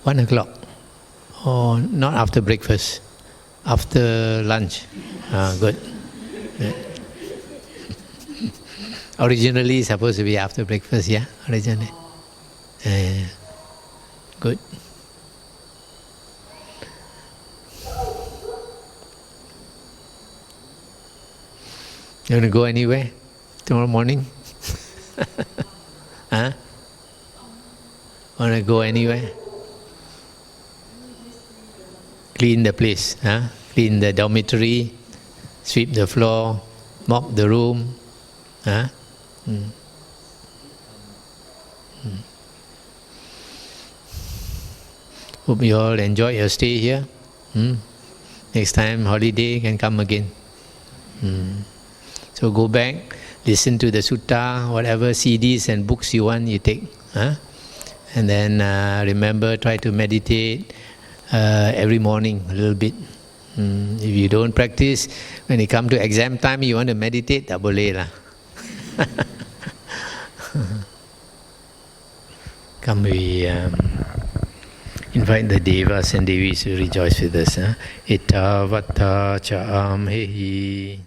S1: 1 o'clock. Or not after breakfast? After lunch? Good. Yeah. Originally it's supposed to be after breakfast, yeah? Originally. Good. You want to go anywhere tomorrow morning? Want to go anywhere? Clean the place, clean the dormitory, sweep the floor, mop the room. Hope you all enjoy your stay here. Next time, holiday, can come again. So go back, listen to the sutta, whatever CDs and books you want, you take. And then remember, try to meditate every morning a little bit. If you don't practice, when it comes to exam time, you want to meditate, tak boleh lah. Come, we invite the Devas and Devis to rejoice with us. Ita vata cha amhehi.